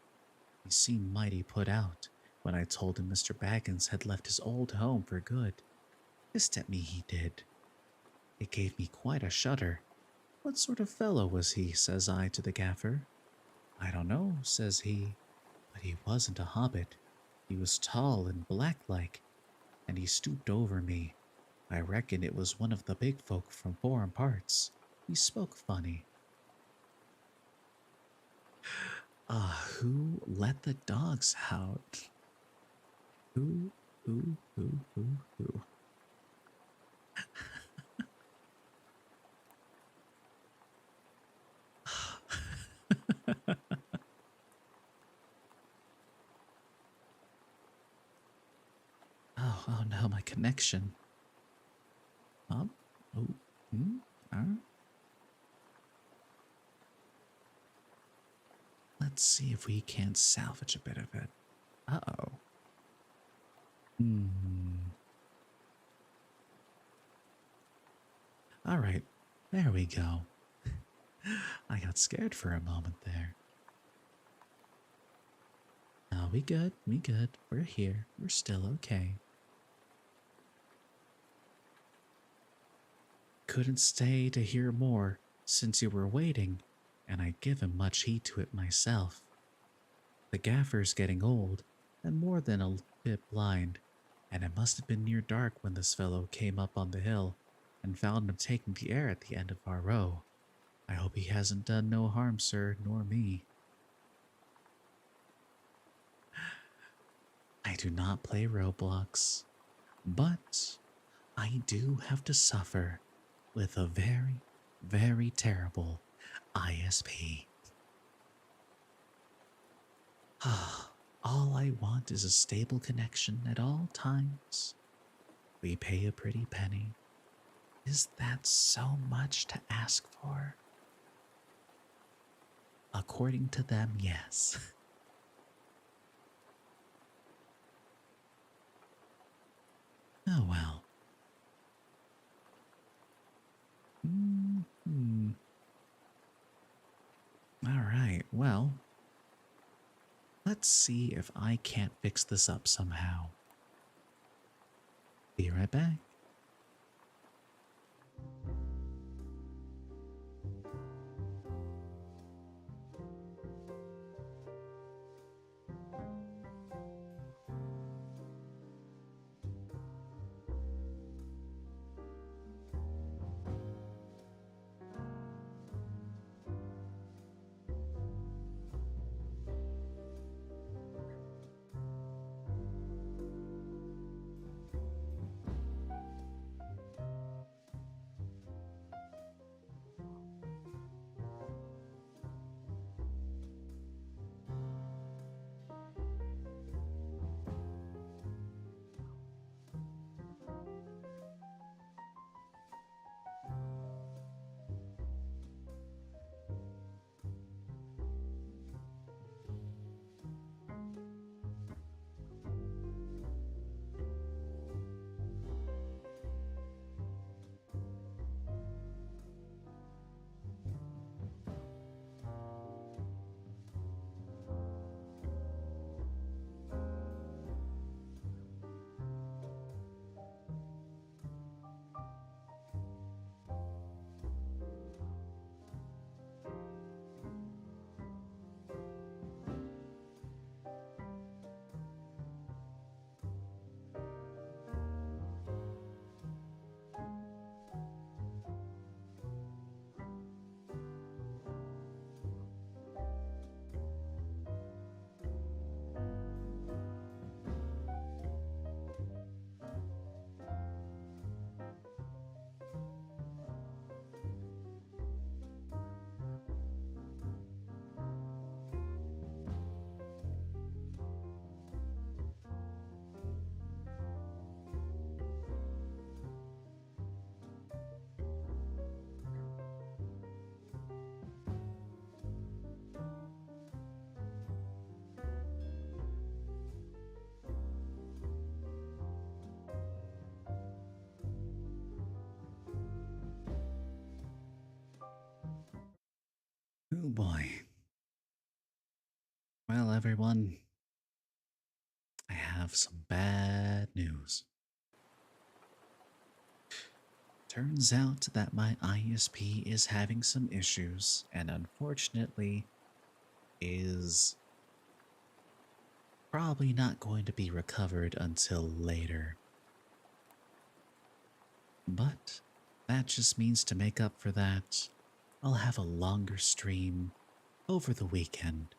He seemed mighty put out when I told him Mr. Baggins had left his old home for good. Hissed at me, he did. It gave me quite a shudder. What sort of fellow was he, says I to the gaffer. I don't know, says he, but he wasn't a hobbit. He was tall and black-like, and he stooped over me. I reckon it was one of the big folk from foreign parts. He spoke funny. Who let the dogs out? Who, who? Oh no, my connection. Oh, oh, hmm, Let's see if we can't salvage a bit of it. Uh-oh. Hmm. All right, there we go. I got scared for a moment there. No, we good, we good. We're here. We're still okay. Couldn't stay to hear more since you were waiting, and I'd given much heed to it myself. The gaffer's getting old, and more than a bit blind, and it must have been near dark when this fellow came up on the hill and found him taking the air at the end of our row. I hope he hasn't done no harm, sir, nor me. I do not play Roblox, but I do have to suffer with a very, very terrible ISP. All I want is a stable connection at all times. We pay a pretty penny. Is that so much to ask for? According to them, yes. Oh well. Mm-hmm. All right, well, let's see if I can't fix this up somehow. Be right back. Oh boy. Well, everyone, I have some bad news. Turns out that my ISP is having some issues and unfortunately is probably not going to be recovered until later. But that just means to make up for that, I'll have a longer stream over the weekend,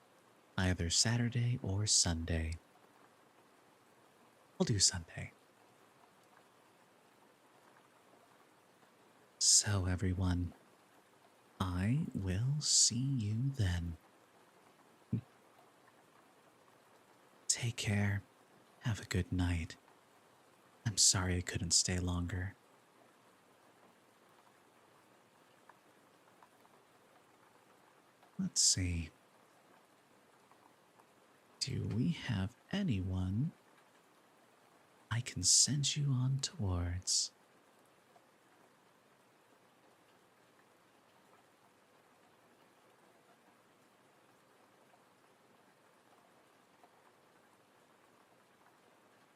either Saturday or Sunday. I'll do Sunday. So, everyone, I will see you then. Take care. Have a good night. I'm sorry I couldn't stay longer. Let's see. Do we have anyone I can send you on towards?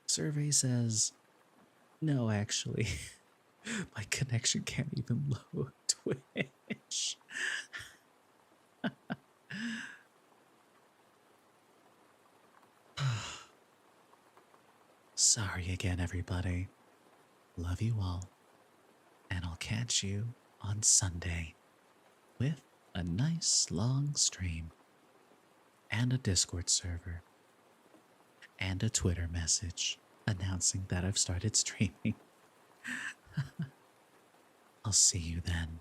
Survey says, no, actually. My connection can't even load Twitch. Sorry again, everybody. Love you all. And I'll catch you on Sunday with a nice long stream and a Discord server and a Twitter message announcing that I've started streaming. I'll see you then.